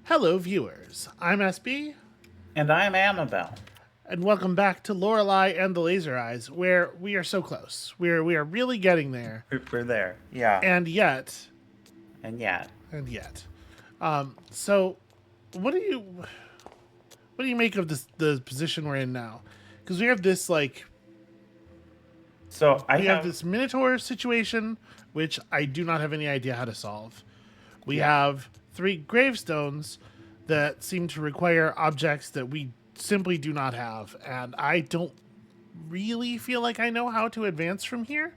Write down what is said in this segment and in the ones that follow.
Hello, viewers. I'm SB, And I'm Amabel. and welcome back to Lorelei and the Laser Eyes, where we are so close. We are really getting there, We're there. Yeah. and yet, And yet. and yet. So, what do you make of the position we're in now? Because So I we have have. this Minotaur situation, which I do not have any idea how to solve. We Yeah. have three gravestones that seem to require objects that we simply do not have, and I don't really feel like I know how to advance from here.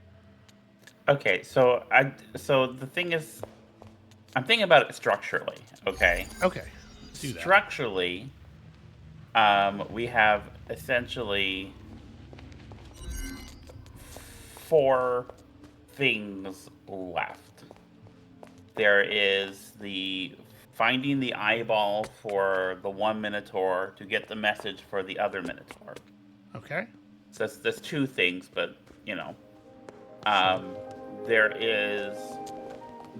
Okay. So the thing is, I'm thinking about it structurally. Okay. Okay, do that. Structurally, we have essentially four things left. There is the finding the eyeball for the one Minotaur to get the message for the other Minotaur. Okay. So that's two things, but you know, Sure. um, there is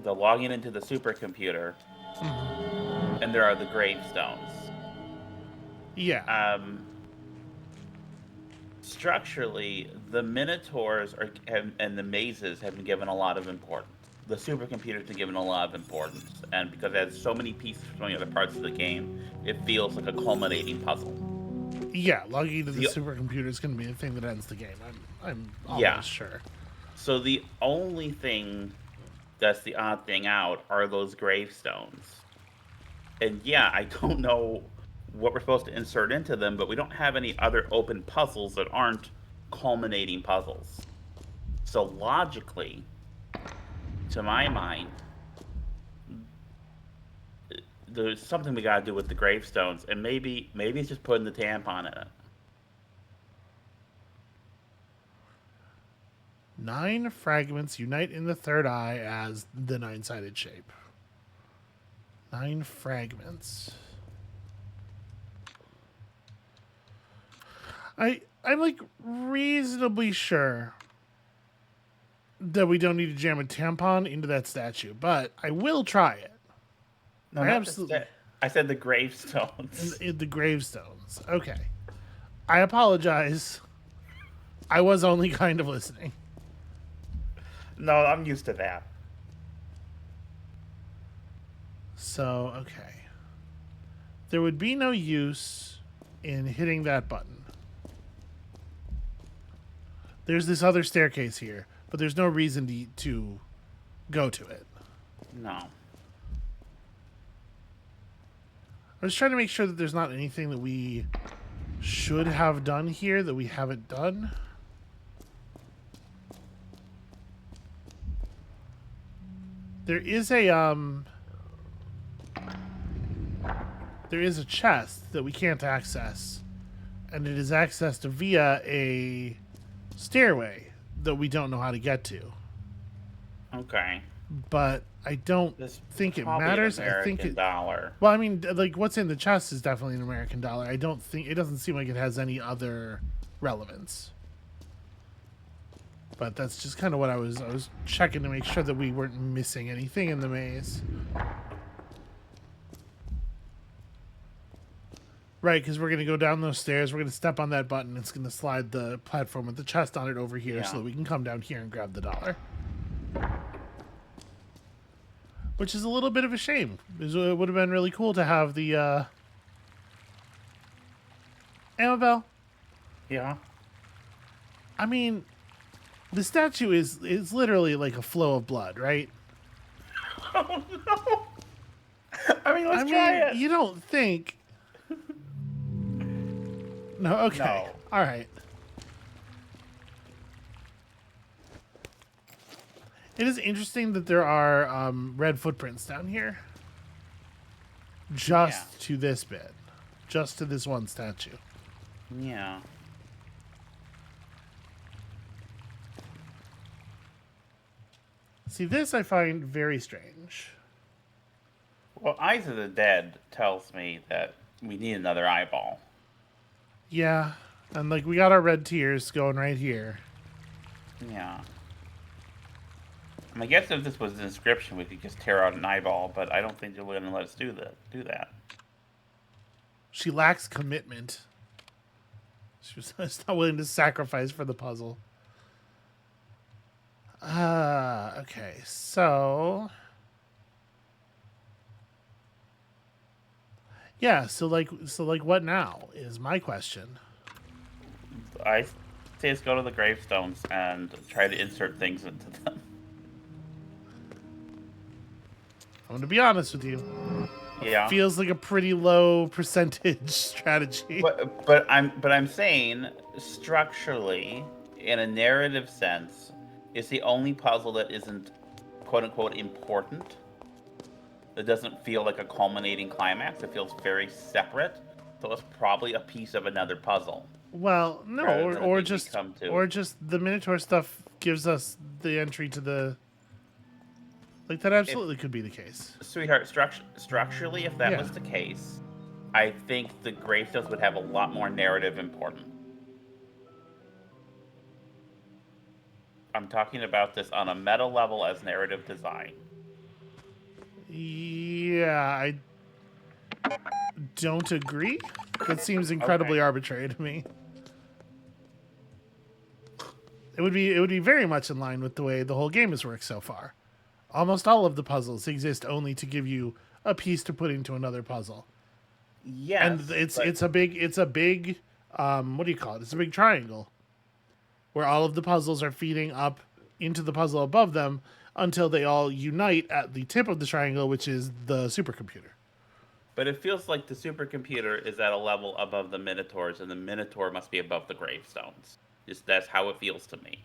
the logging into the supercomputer, Hmm. and there are the gravestones. Yeah. Um, Structurally, the Minotaurs and the mazes have been given a lot of importance. The supercomputer's been given a lot of importance, and because it has so many pieces from the other parts of the game, it feels like a culminating puzzle. Yeah, logging into the The supercomputer is going to be the thing that ends the game. I'm Yeah, almost sure. so the only thing that's the odd thing out are those gravestones. And yeah, I don't know what we're supposed to insert into them, but we don't have any other open puzzles that aren't culminating puzzles. So logically, to my mind, there's something we gotta do with the gravestones, and maybe it's just putting the tampon in it. 9 fragments unite in the third eye as the nine-sided shape. 9 fragments. I'm like reasonably sure that we don't need to jam a tampon into that statue, but I will try it. No, I not the absolutely. I said the gravestones. In the gravestones. Okay. I apologize. I was only kind of listening. No, I'm used to that. So, okay. There would be no use in hitting that button. There's this other staircase here, but there's no reason to go to it. No. I was trying to make sure that there's not anything that we should have done here that we haven't done. There is a chest that we can't access, and it is accessed via a stairway that we don't know how to get to. Okay. But I don't This think it probably an matters. I think American it. dollar. Well, I mean, like what's in the chest is definitely an American dollar. I don't think it doesn't seem like it has any other relevance. But that's just kind of what I was checking to make sure that we weren't missing anything in the maze. Right, because we're going to go down those stairs. We're going to step on that button. It's going to slide the platform with the chest on it over here so Yeah. that we can come down here and grab the dollar. Which is a little bit of a shame. It would have been really cool to have the Amabel. Yeah. I mean, the statue is literally like a flow of blood, right? Oh no. I mean, let's I try mean, it. you don't think. No, okay. No. All right. It is interesting that there are red footprints down here. Yeah. Just to this bit. Just to this one statue. Yeah. See, this I find very strange. Well, Eyes of the Dead tells me that we need another eyeball. Yeah. And like we got our red tears going right here. Yeah. I guess if this was an inscription, we could just tear out an eyeball, but I don't think they're going to let us do that. She lacks commitment. She was not willing to sacrifice for the puzzle. Okay, so yeah, so like what now is my question. I say let's go to the gravestones and try to insert things into them. I'm gonna be honest with you. Yeah. Feels like a pretty low percentage strategy. But I'm saying structurally, in a narrative sense, it's the only puzzle that isn't quote unquote important. That doesn't feel like a culminating climax. It feels very separate. So it's probably a piece of another puzzle. Well, no, or just the Minotaur stuff gives us the entry to the. Like that absolutely could be the case. Sweetheart, structurally, if that was the case, I think the gravestones would have a lot more narrative importance. I'm talking about this on a meta level as narrative design. Yeah, I don't agree. That seems incredibly arbitrary to me. It would be very much in line with the way the whole game has worked so far. Almost all of the puzzles exist only to give you a piece to put into another puzzle. Yes, and it's a big what do you call it? It's a big triangle where all of the puzzles are feeding up into the puzzle above them until they all unite at the tip of the triangle, which is the supercomputer. But it feels like the supercomputer is at a level above the Minotaurs, and the Minotaur must be above the gravestones. Just that's how it feels to me.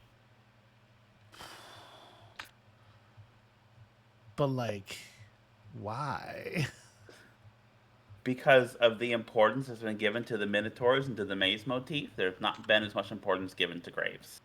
But like, why? Because of the importance that's been given to the Minotaurs and to the maze motif, there's not been as much importance given to graves.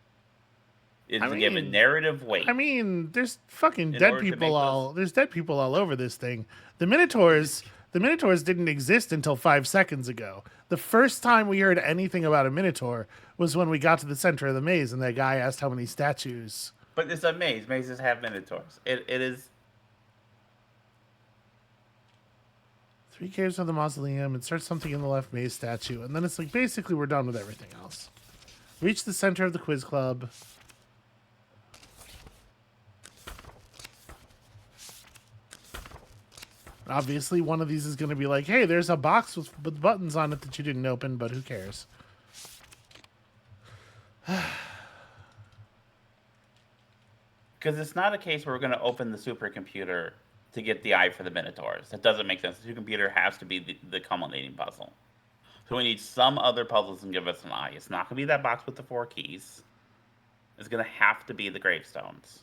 It's given narrative weight. I mean, there's fucking dead people there's dead people all over this thing. The Minotaurs didn't exist until 5 seconds ago. The first time we heard anything about a Minotaur was when we got to the center of the maze and that guy asked how many statues. But it's a maze. Mazes have Minotaurs. It is 3 caves of the mausoleum, insert something in the left maze statue, and then it's like basically we're done with everything else. Reach the center of the quiz club. Obviously, one of these is going to be like, hey, there's a box with buttons on it that you didn't open, but who cares? Because it's not a case where we're going to open the supercomputer to get the eye for the Minotaurs. That doesn't make sense. The supercomputer has to be the culminating puzzle. So we need some other puzzles and give us an eye. It's not going to be that box with the 4 keys. It's going to have to be the gravestones.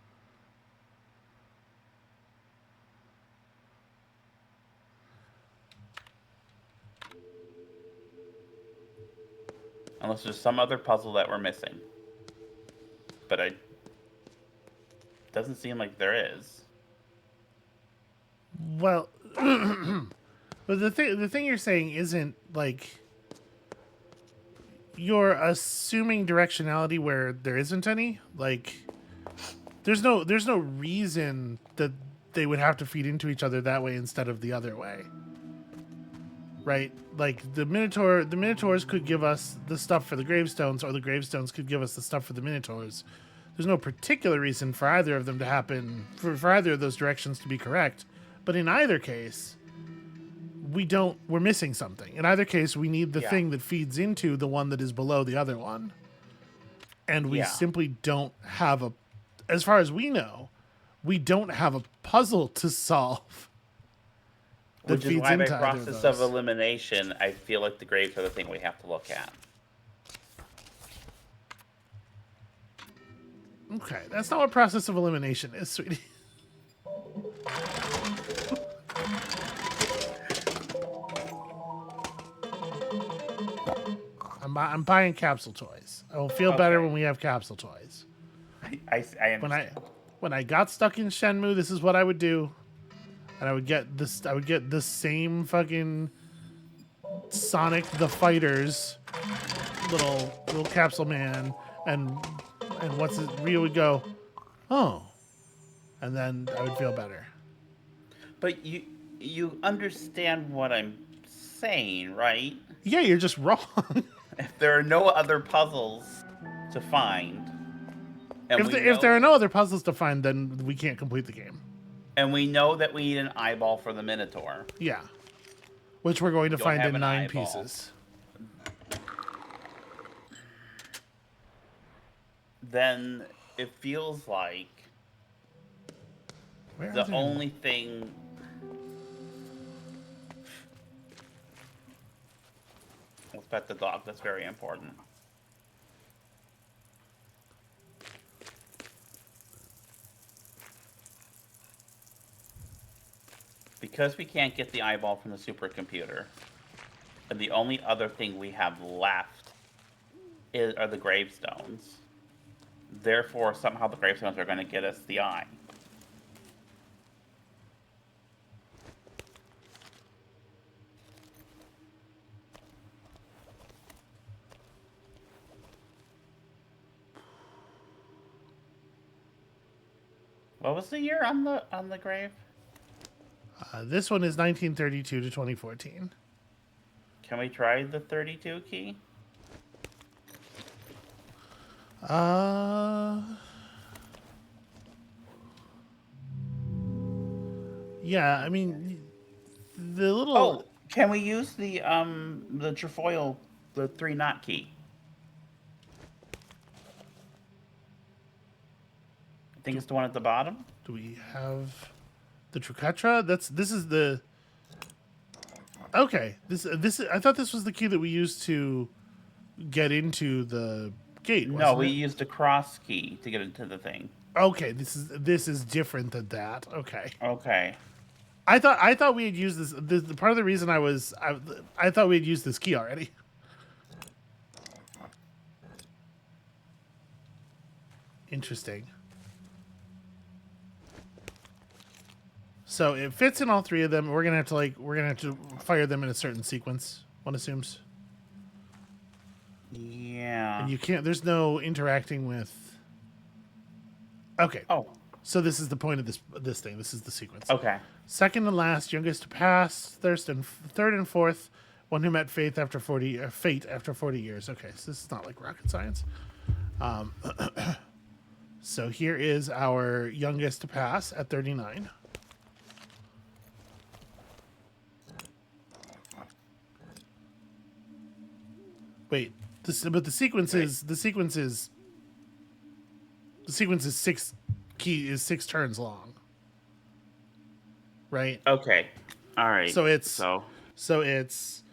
Unless there's some other puzzle that we're missing. But it doesn't seem like there is. Well, but the thing you're saying isn't like you're assuming directionality where there isn't any. Like, there's no reason that they would have to feed into each other that way instead of the other way. Right? Like the Minotaurs could give us the stuff for the gravestones, or the gravestones could give us the stuff for the Minotaurs. There's no particular reason for either of them to happen, for either of those directions to be correct. But in either case, we're missing something. In either case, we need the thing that feeds into the one that is below the other one. And we simply don't have as far as we know, we don't have a puzzle to solve. Which is why by process of elimination, I feel like the graves are the thing we have to look at. Okay, that's not what process of elimination is, sweetie. I'm buying capsule toys. I will feel better when we have capsule toys. I understand. When I got stuck in Shenmue, this is what I would do. And I would get this. I would get the same fucking Sonic the Fighters little capsule man, and Ryu would go, oh, and then I would feel better. But you understand what I'm saying, right? Yeah, you're just wrong. If there are no other puzzles to find, and we If there are know no other puzzles to find, then we can't complete the game. that we need an eyeball for the Minotaur, Yeah, which we're going to don't find have in an 9 eyeball, pieces. then it feels like Where are the they? only thing. Let's pet the dog. That's very important. Because we can't get the eyeball from the supercomputer, and the only other thing we have left are the gravestones. Therefore, somehow the gravestones are going to get us the eye. What was the year on the grave? This one is 1932 to 2014. Can we try the 32 key? Yeah, I mean, the little. Oh, can we use the trefoil, the 3-knot key? I think it's the one at the bottom. Do we have the Trucatra? This is the. Okay, this I thought this was the key that we used to get into the gate. No, Wasn't we it? used a cross key to get into the thing. Okay, this is different than that. Okay. Okay. I thought we had used this. The part of the reason I thought we had used this key already. Interesting. So it fits in all 3 of them. We're gonna have to fire them in a certain sequence. One assumes, Yeah. and you can't. There's no interacting with. Okay. Oh. So this is the point of this thing. This is the sequence. Okay. Second and last, youngest to pass. Third and fourth, one who met fate after 40 years. Okay, so this is not like rocket science. So here is our youngest to pass at 39. Wait, but the sequence is 6 turns long, right? Okay. All right. So it's so. it's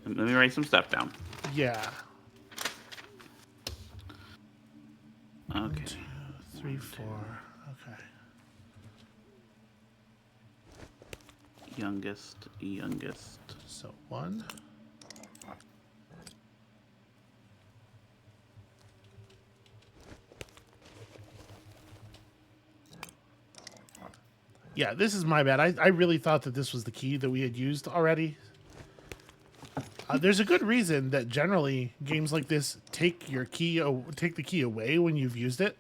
Let me write some stuff down. yeah. Okay. 1, 2, 3, 4. Okay. Youngest. So 1. Yeah, this is my bad. I really thought that this was the key that we had used already. There's a good reason that generally games like this take the key away when you've used it,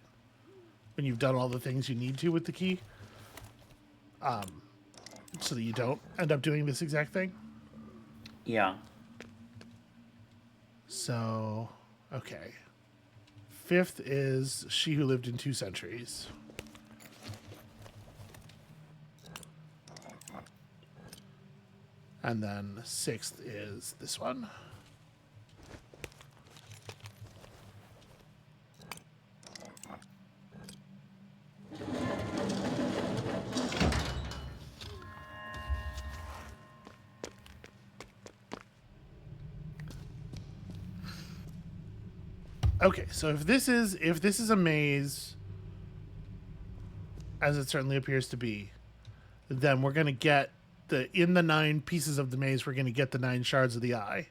when you've done all the things you need to with the key, so that you don't end up doing this exact thing. Yeah. So, okay. 5th is She Who Lived in 2 Centuries. And then 6th is this one. Okay, so if this is a maze, as it certainly appears to be, then we're gonna get in the 9 pieces of the maze, we're gonna get the 9 shards of the eye.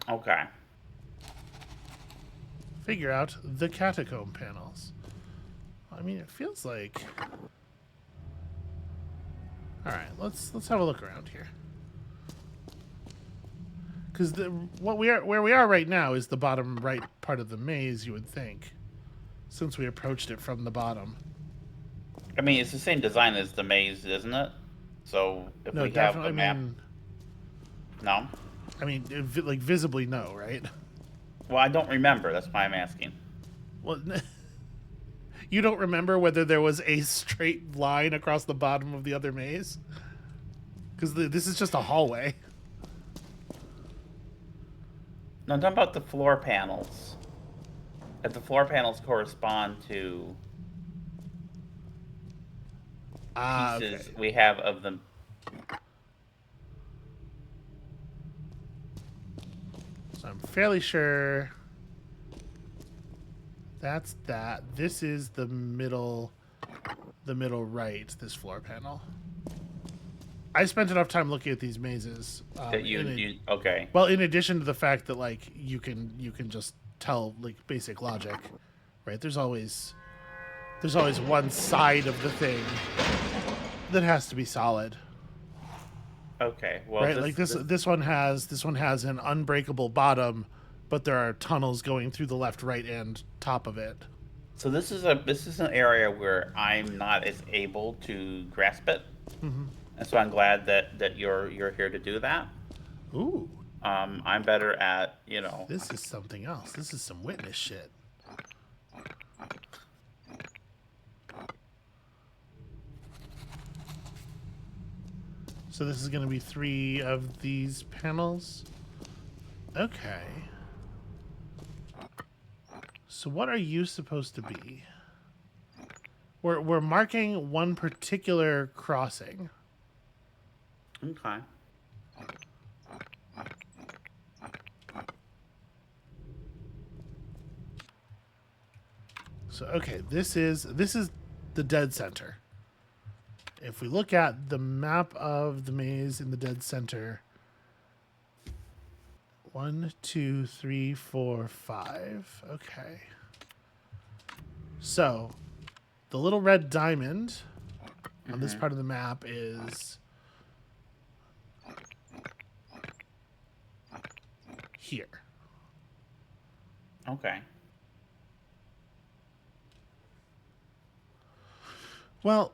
Okay. Figure out the catacomb panels. I mean, it feels like. All right, let's have a look around here. Because where we are right now is the bottom right part of the maze. You would think, since we approached it from the bottom. I mean, it's the same design as the maze, isn't it? So if No, we have definitely. the map, no. Like visibly, no, right? Well, I don't remember. That's why I'm asking. Well, you don't remember whether there was a straight line across the bottom of the other maze? Because this is just a hallway. No, I'm talking about the floor panels. If the floor panels correspond to Ah, okay. pieces we have of the. So I'm fairly sure that's that. This is the middle right, this floor panel. I spent enough time looking at these mazes. That you okay. Well, in addition to the fact that like you can just tell like basic logic, right? There's always one side of the thing that has to be solid, Okay. Well, right? Like this one has an unbreakable bottom, but there are tunnels going through the left, right, and top of it. so this is an area where I'm not as able to grasp it, and so I'm glad that you're here to do that. Ooh, I'm better at this is something else. This is some witness shit. So this is going to be 3 of these panels. Okay. So what are you supposed to be? We're marking one particular crossing. Okay. So okay, this is the dead center. If we look at the map of the maze in the dead center, 1, 2, 3, 4, 5. Okay. So the little red diamond on this part of the map is here. Okay. Well,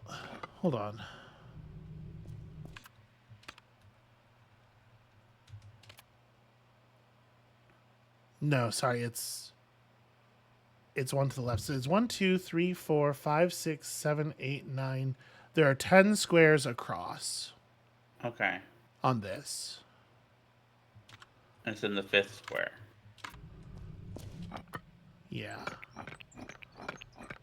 hold on. No, sorry, it's one to the left. So it's 1, 2, 3, 4, 5, 6, 7, 8, 9. There are 10 squares across Okay. on this. It's in the fifth square. Yeah.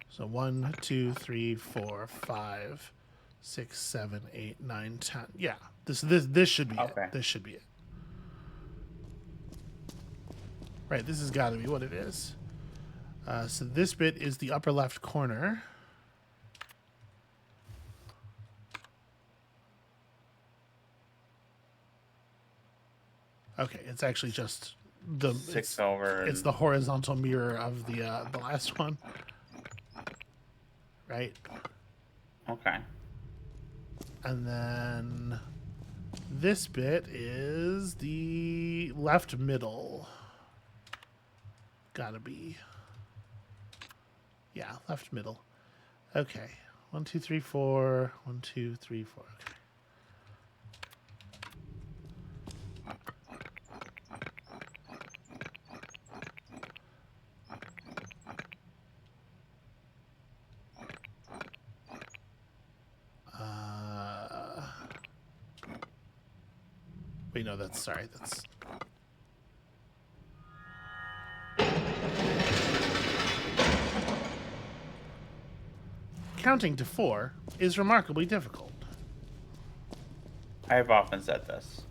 So 1, 2, 3, 4, 5, 6, 7, 8, 9, 10. Yeah. This should be Okay. it. This should be it. Right, this has got to be what it is. So this bit is the upper left corner. Okay, it's actually just the Six over. it's the horizontal mirror of the last one. Right? Okay. And then this bit is the left middle. Gotta be. Yeah, left middle. Okay. 1, 2, 3, 4. 1, 2, 3, 4. Okay. Wait, no, that's sorry. That's counting to 4 is remarkably difficult. I have often said this.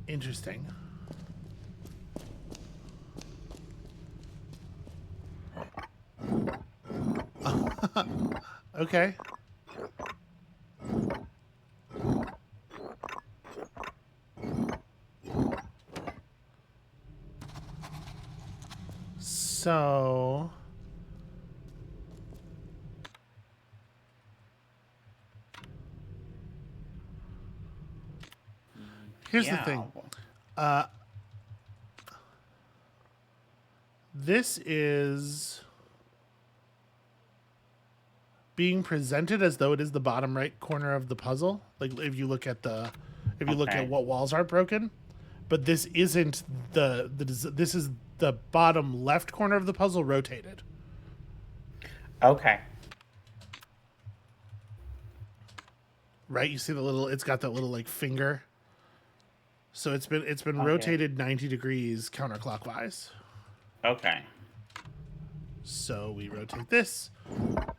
Interesting. Okay. So here's the Yeah. thing. This is being presented as though it is the bottom right corner of the puzzle. Like if you look at Okay. what walls aren't broken, but this isn't this is the bottom left corner of the puzzle rotated. Okay. Right? You see the little it's got that little like finger. So it's been Okay. rotated 90 degrees counterclockwise. Okay. So we rotate this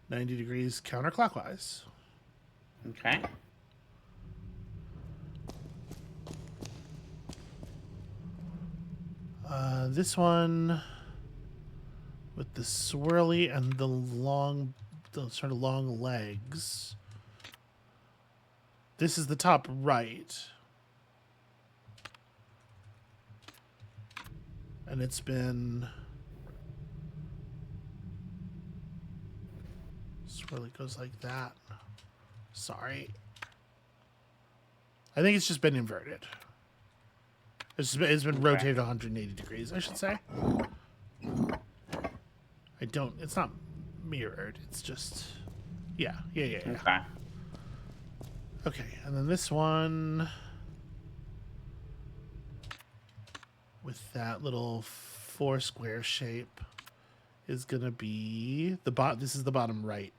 90 degrees counterclockwise. Okay. This one with the swirly and the sort of long legs. This is the top right. And it's been swirly goes like that. Sorry. I think it's just been inverted. It's been Okay. rotated 180 degrees, I should say. It's not mirrored. It's just, yeah. Okay. Okay, and then this one with that little four square shape is gonna be this is the bottom right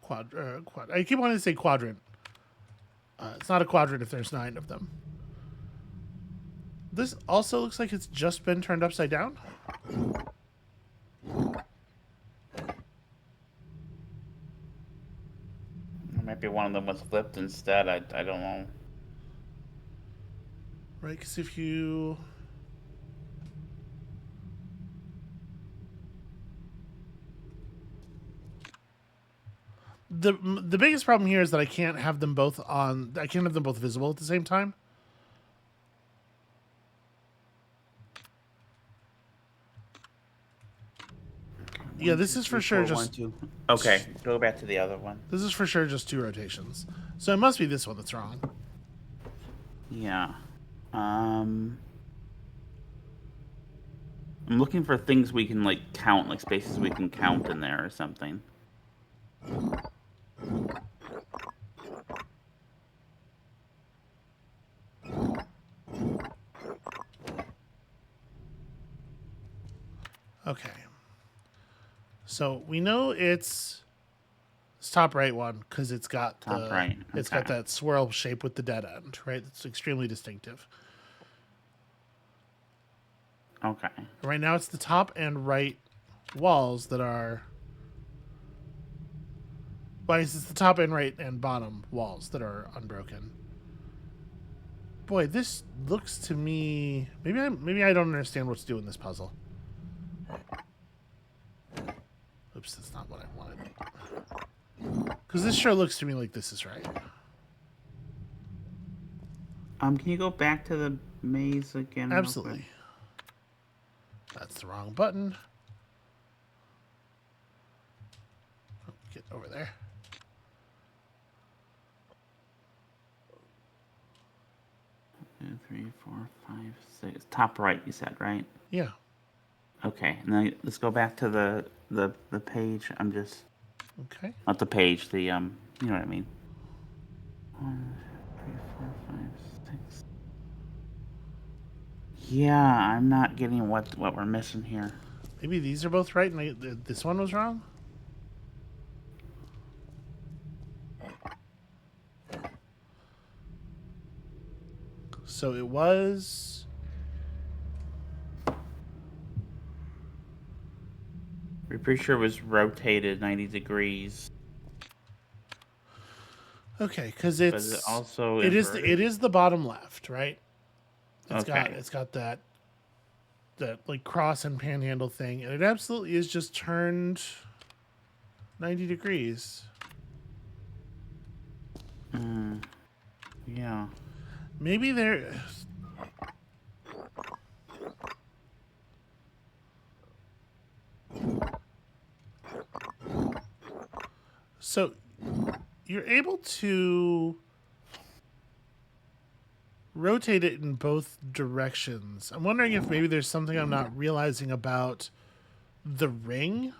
quad. I keep wanting to say quadrant. It's not a quadrant if there's 9 of them. This also looks like it's just been turned upside down. Maybe one of them was flipped instead. I don't know. Right, because if you... The biggest problem here is that I can't have them both visible at the same time. Yeah, this is for sure just... Okay, go back to the other one. This is for sure just 2 rotations. So it must be this one that's wrong. Yeah. I'm looking for things we can, like, count, like spaces we can count in there or something. Okay. So we know it's top right one because it's got Top right. it's got that swirl shape with the dead end, right? It's extremely distinctive. Okay. Right now it's the top and right walls that are... Well, it's the top and right and bottom walls that are unbroken. Boy, this looks to me... Maybe I don't understand what's doing this puzzle. Oops, that's not what I wanted. Because this sure looks to me like this is right. Can you go back to the maze again? Absolutely. That's the wrong button. Oh, get over there. Two, 3, 4, 5, 6. Top right, you said, right? Yeah. Okay, and then let's go back to the page. I'm just Okay. not the page. The you know what I mean. 1, 2, 3, 4, 5, 6. Yeah, I'm not getting what we're missing here. Maybe these are both right and this one was wrong? So it was... We're pretty sure it was rotated 90 degrees. Okay, because But is it also it inverted? is the bottom left, right? Okay. It's got that like cross and panhandle thing, and it absolutely is just turned 90 degrees. Yeah. Maybe there... So you're able to rotate it in both directions. I'm wondering if maybe there's something I'm not realizing about the ring.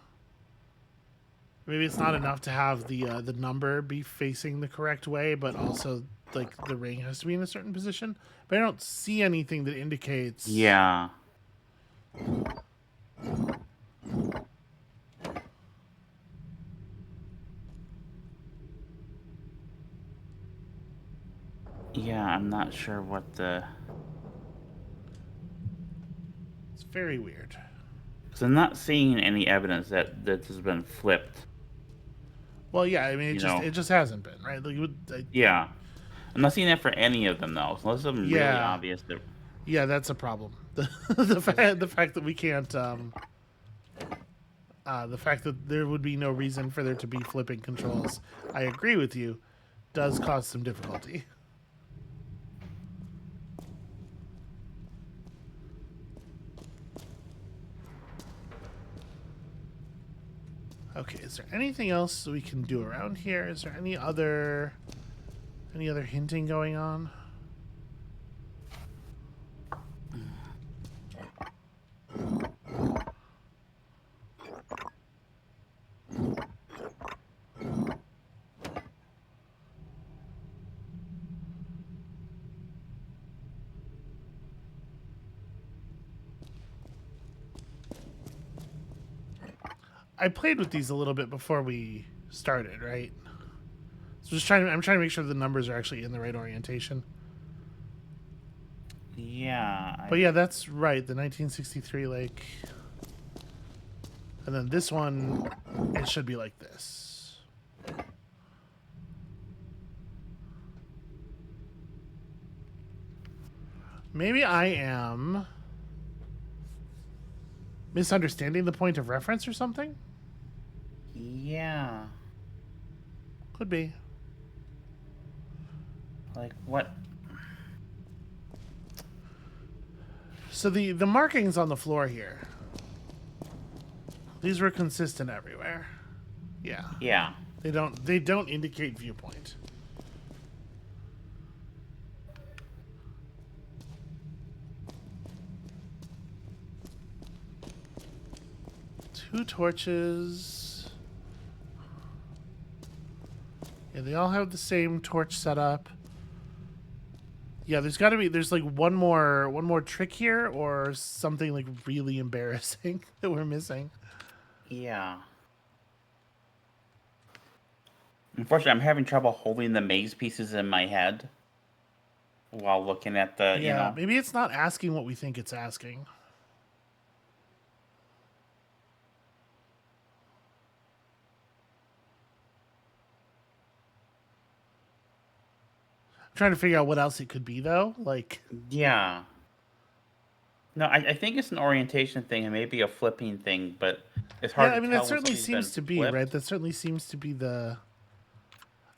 Maybe it's not enough to have the number be facing the correct way, but also like the ring has to be in a certain position. But I don't see anything that indicates. Yeah. Yeah, I'm not sure what the... It's very weird. Because I'm not seeing any evidence that this has been flipped. Well, yeah, I mean, You know? it just hasn't been right. Like, Yeah. I'm not seeing that for any of them, though. Unless it's really yeah, obvious that... yeah, that's a problem. The fact that we can't the fact that there would be no reason for there to be flipping controls, I agree with you, does cause some difficulty. Okay, is there anything else we can do around here? Is there any other hinting going on? I played with these a little bit before we started, right? So I'm trying to make sure the numbers are actually in the right orientation. Yeah. But yeah, that's right. The 1963 like, and then this one, it should be like this. Maybe I am misunderstanding the point of reference or something? Yeah. Could be. Like, what? So the markings on the floor here, these were consistent everywhere. Yeah. Yeah. They don't indicate viewpoint. Two torches. Yeah, they all have the same torch setup. Yeah, there's like one more trick here or something like really embarrassing that we're missing. Yeah. Unfortunately, I'm having trouble holding the maze pieces in my head while looking at the, Yeah, maybe it's not asking what we think it's asking. I'm trying to figure out what else it could be though. Like, Yeah. No, I think it's an orientation thing and maybe a flipping thing, but it's yeah, hard I to mean that tell when certainly something's been seems to be, right? flipped. That certainly seems to be the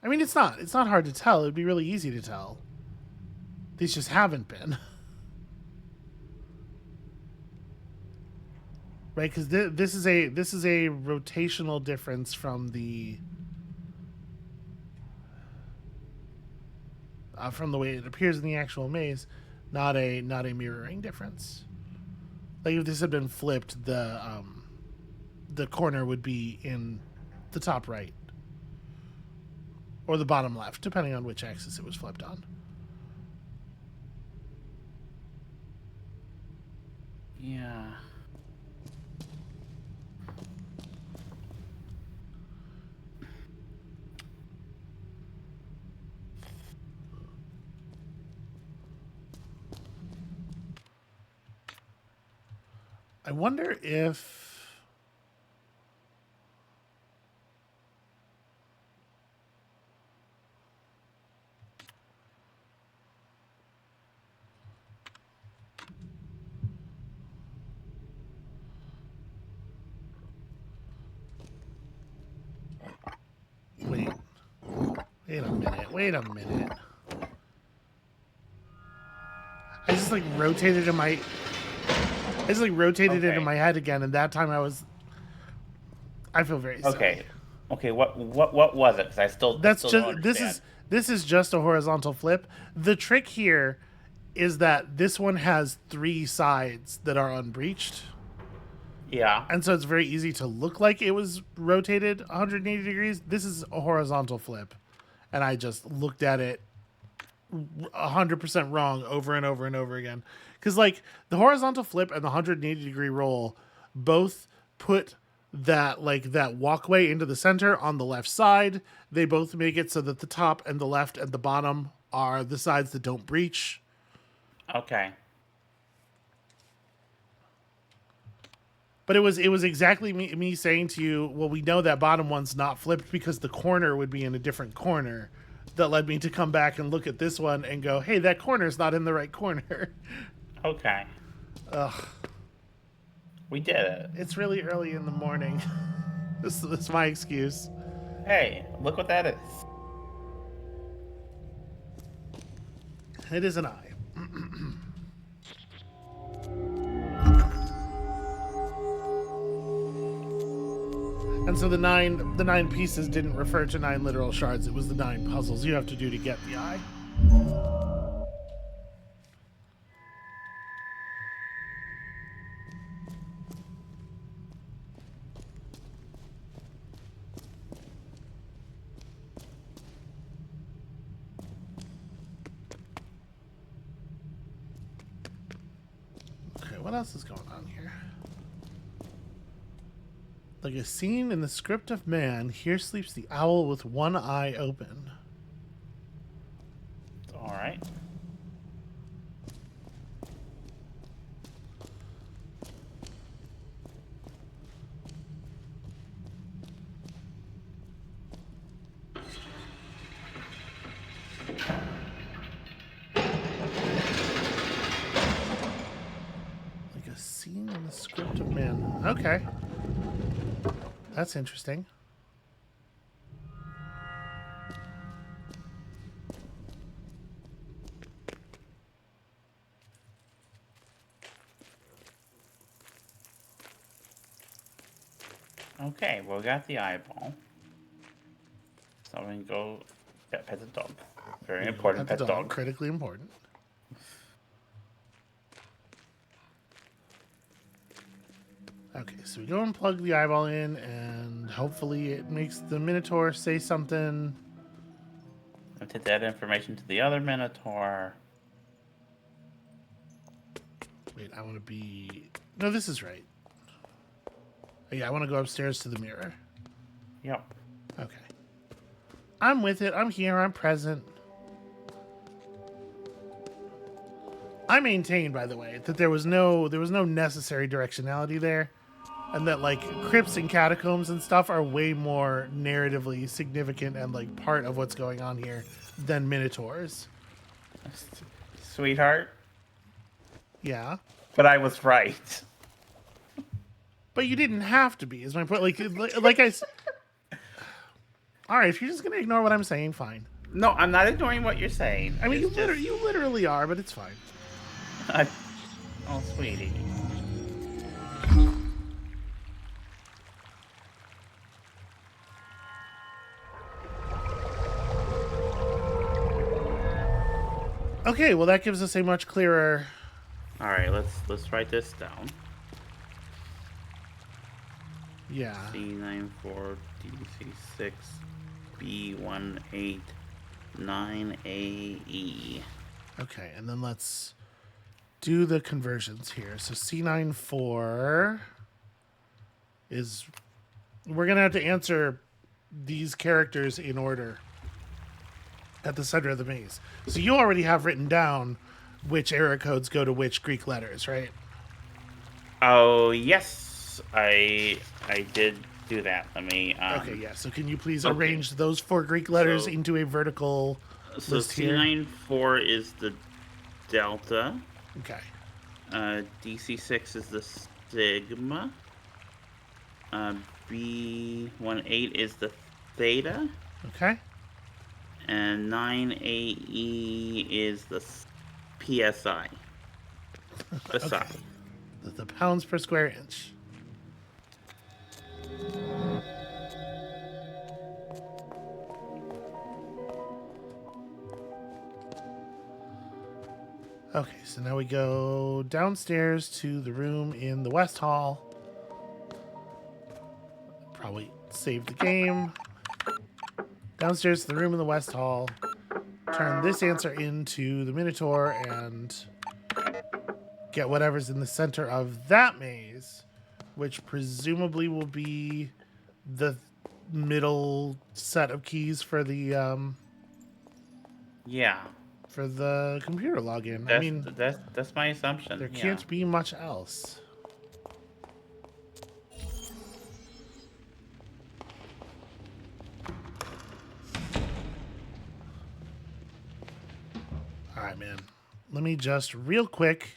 I mean it's not hard to tell. It'd be really easy to tell. These just haven't been. Right? Cuz this is a rotational difference from the way it appears in the actual maze, not a mirroring difference. Like if this had been flipped, the corner would be in the top right or the bottom left, depending on which axis it was flipped on. Yeah. I wonder if wait. Wait a minute. I just like rotated in my it in my head again, and that time I feel very silly. Okay. Okay, what was it? Because I still That's don't just understand. this is just a horizontal flip. The trick here is that this one has 3 sides that are unbreached. Yeah. And so it's very easy to look like it was rotated 180 degrees. This is a horizontal flip. And I just looked at it 100% wrong over and over and over again. Because, like, the horizontal flip and the 180-degree roll both put that walkway into the center on the left side. They both make it so that the top and the left and the bottom are the sides that don't breach. Okay. But it was exactly me saying to you, well, we know that bottom one's not flipped because the corner would be in a different corner. That led me to come back and look at this one and go, hey, that corner's not in the right corner. Okay. Ugh, We did it. it's really early in the morning. That's my excuse. Hey, look what that is. It is an eye. And so the nine pieces didn't refer to 9 literal shards. It was the 9 puzzles you have to do to get the eye. Okay, what else is going on here? Like a scene in the script of man, here sleeps the owl with one eye open. All right. Like a scene in the script of man. Okay. That's interesting. Okay, well, we got the eyeball. So we can go pet the dog. Very important, Pet pet the dog. critically important. Okay, so we go and plug the eyeball in, and hopefully it makes the Minotaur say something. I'll take that information to the other Minotaur. Wait, I want to be... No, this is right. Yeah, I want to go upstairs to the mirror. Yep. Okay. I'm with it. I'm here. I'm present. I maintain, by the way, that there was no necessary directionality there, and that like crypts and catacombs and stuff are way more narratively significant and like part of what's going on here than minotaurs. Sweetheart. Yeah, But I was right. but you didn't have to be. Is my point? Like I. All right, if you're just gonna ignore what I'm saying, fine. No, I'm not ignoring what you're saying. I mean, It's you literally are, but it's fine. Oh, sweetie. Okay, well that gives us a much clearer. All right, let's write this down. Yeah. C94 DC6 B18 9AE. Okay, and then let's do the conversions here. So C94 is... We're going to have to answer these characters in order at the center of the maze. So you already have written down which error codes go to which Greek letters, right? Oh, yes. I did do that. Let me... Okay, yeah. So can you please arrange those 4 Greek letters into a vertical list here? C94 is the delta. Okay. DC6 is the sigma. B18 is the theta. Okay. And 9AE is the PSI. The Okay. psi. The pounds per square inch. Okay, so now we go downstairs to the room in the West Hall Save the game. Downstairs to the room in the West Hall. Turn this answer into the Minotaur and get whatever's in the center of that maze, which presumably will be the middle set of keys for the Yeah. computer login. I That's mean, that's my assumption. there Yeah. can't be much else. All right, man. Let me just real quick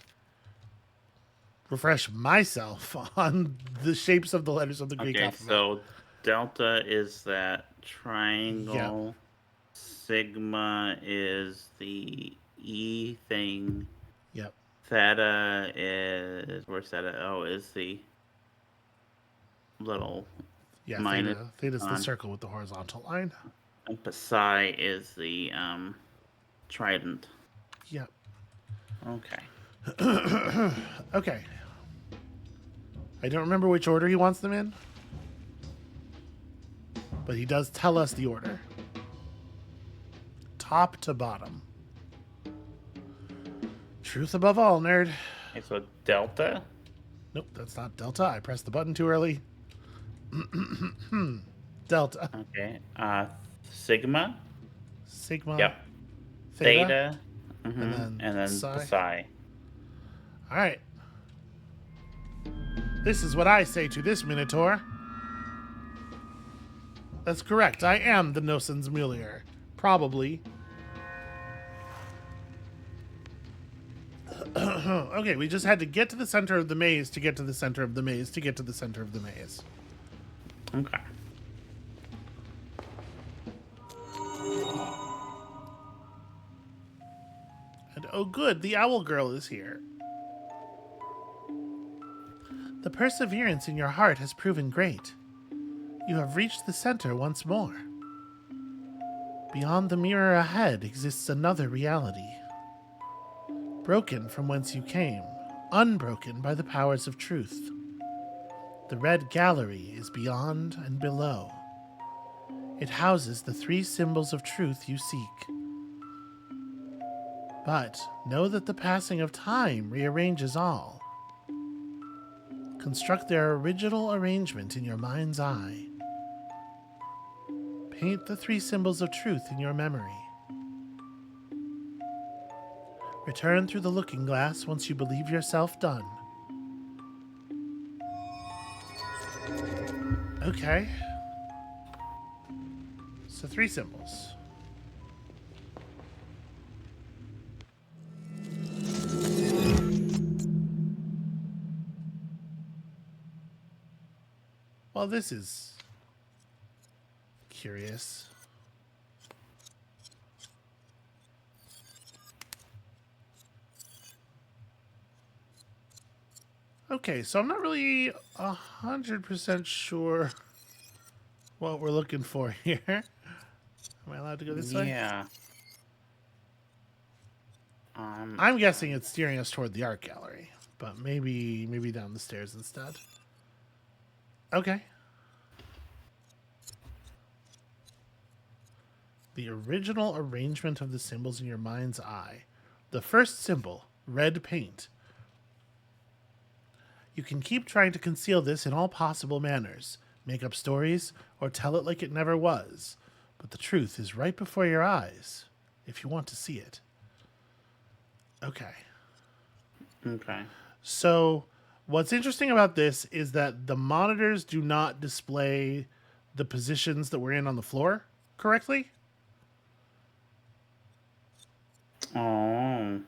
refresh myself on the shapes of the letters of the Greek Okay, alphabet. so delta is that triangle. Sigma is the E thing. Yep. Theta is where's theta? Oh, is the little Yeah, minus theta. Theta's the on. circle with the horizontal line. And Psi is the trident. Yep. Okay. Okay. I don't remember which order he wants them in, but he does tell us the order. Top to bottom. Truth above all, nerd. Okay, so delta. Nope, that's not delta. I pressed the button too early. Delta. Okay. Sigma. Sigma. Yep. Theta. And then Psi. All right. This is what I say to this Minotaur. That's correct. I am the Nosens Mulier. Probably. Okay, we just had to get to the center of the maze to get to the center of the maze to get to the center of the maze. Okay. And oh good, the owl girl is here. The perseverance in your heart has proven great. You have reached the center once more. Beyond the mirror ahead exists another reality. Broken from whence you came, unbroken by the powers of truth. The red gallery is beyond and below. It houses the three symbols of truth you seek. But know that the passing of time rearranges all. Construct their original arrangement in your mind's eye. Paint the three symbols of truth in your memory. Return through the looking glass once you believe yourself done. Okay. So 3 symbols. Well, this is curious. Okay, so I'm not really 100% sure what we're looking for here. Am I allowed to go this way? Yeah. I'm guessing it's steering us toward the art gallery, but maybe down the stairs instead. Okay. The original arrangement of the symbols in your mind's eye. The first symbol, red paint. You can keep trying to conceal this in all possible manners, make up stories, or tell it like it never was. But the truth is right before your eyes, if you want to see it. Okay. Okay. So, what's interesting about this is that the monitors do not display the positions that we're in on the floor correctly. Oh.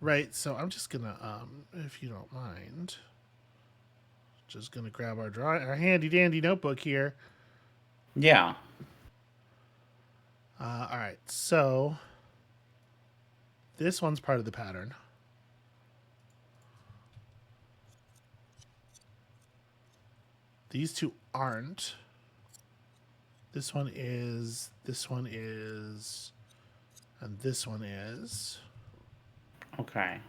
Right, so I'm just gonna, if you don't mind, just gonna grab our handy dandy notebook here. Yeah. All right, so this one's part of the pattern. These two aren't. This one is, and this one is. Okay.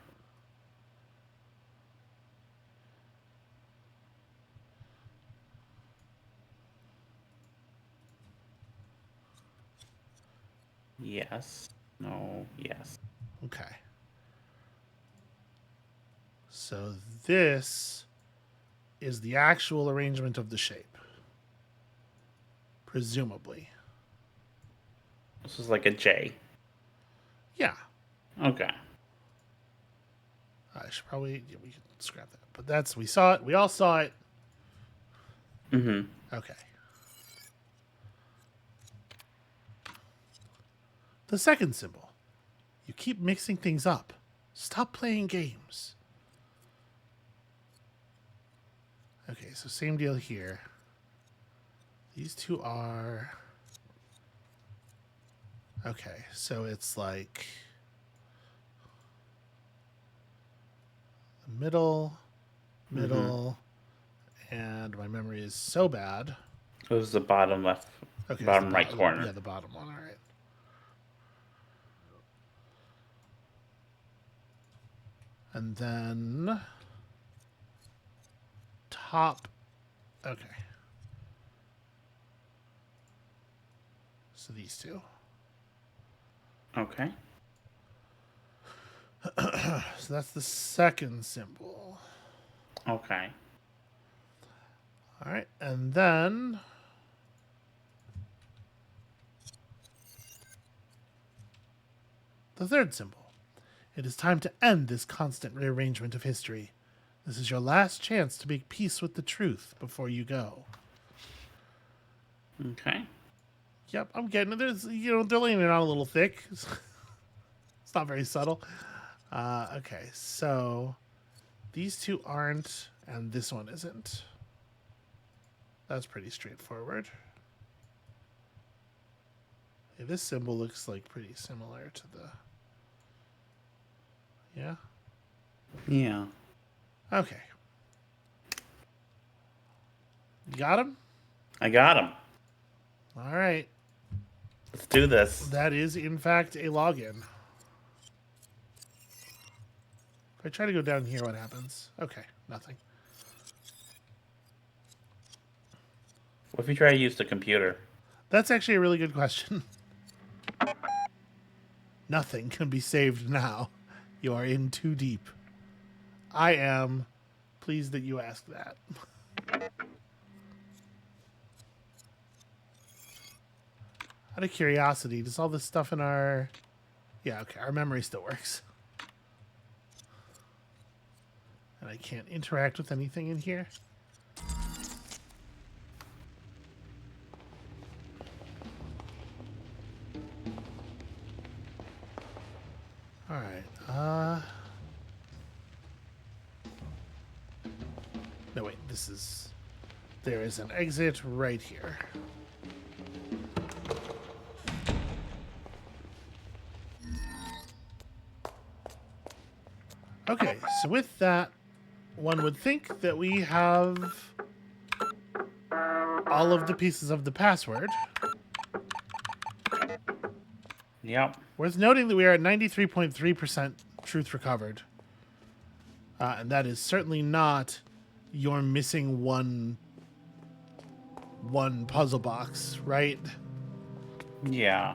Yes. No. Yes. Okay. So this is the actual arrangement of the shape. Presumably. This is like a J. Yeah. Okay. I should probably, yeah, we can scrap that. But that's, we saw it. We all saw it. Mm-hmm. Okay. The second symbol. You keep mixing things up. Stop playing games. Okay, so same deal here. These two are... Okay, so it's like... the middle, middle, and my memory is so bad. It was the bottom left, Okay, it's bottom right corner. yeah, the bottom one. All right. And then top. Okay. So these two. Okay. So that's the second symbol. Okay. All right, and then the third symbol. It is time to end this constant rearrangement of history. This is your last chance to make peace with the truth before you go. Okay. Yep, I'm getting it. There's, they're laying it on a little thick. It's not very subtle. Okay, so these two aren't, and this one isn't. That's pretty straightforward. Okay, this symbol looks like pretty similar to the... Yeah? Yeah. Okay. You got him? I got him. All right. Let's do this. That is, in fact, a login. If I try to go down here, what happens? Okay, nothing. What if you try to use the computer? That's actually a really good question. Nothing can be saved now. You are in too deep. I am pleased that you asked that. Out of curiosity, does all this stuff in our... Yeah, okay, our memory still works. And I can't interact with anything in here? Alright, no, wait, this is... There is an exit right here. Okay, so with that, one would think that we have all of the pieces of the password. Yep. Worth noting that we are at 93.3% truth recovered. And that is certainly not you're missing one puzzle box, right? Yeah.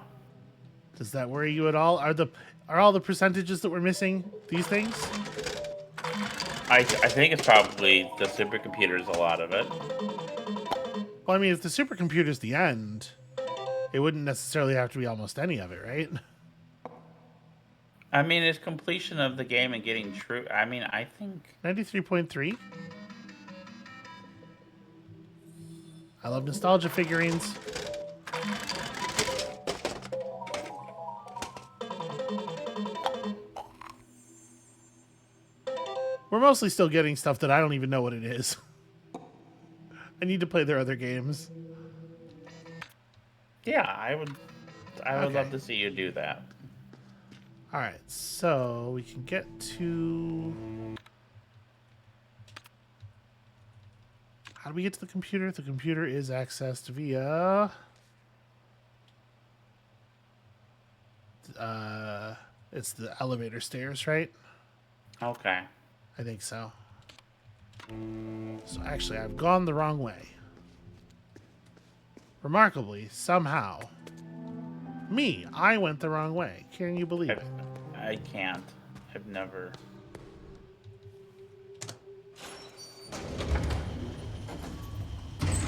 Does that worry you at all? Are all the percentages that we're missing these things? I think it's probably the supercomputer's a lot of it. Well, I mean, if the supercomputer's the end, it wouldn't necessarily have to be almost any of it, right? I mean, it's completion of the game and getting true. I mean, I think 93.3. I love nostalgia figurines. We're mostly still getting stuff that I don't even know what it is. I need to play their other games. yeah, I would Okay. love to see you do that. All right, so we can get to... How do we get to the computer? The computer is accessed via... it's the elevator stairs, right? Okay. I think so. So actually, I've gone the wrong way. Remarkably, somehow, Me, I went the wrong way. Can you believe it? I can't. I've never.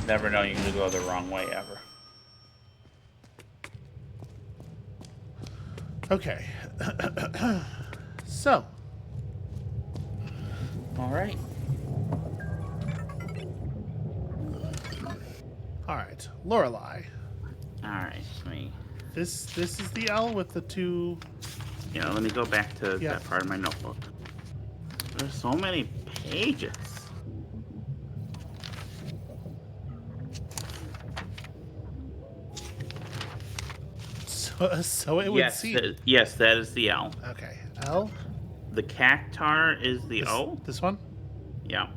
Never known you can go the wrong way ever. Okay. So. All right. All right. Lorelei. All right. This is the L with the two. Yeah, let me go back to Yeah. that part of my notebook. There's so many pages. So it would seem. Yes, that is the L. Okay. L. The cactar is the O. This one? Yeah.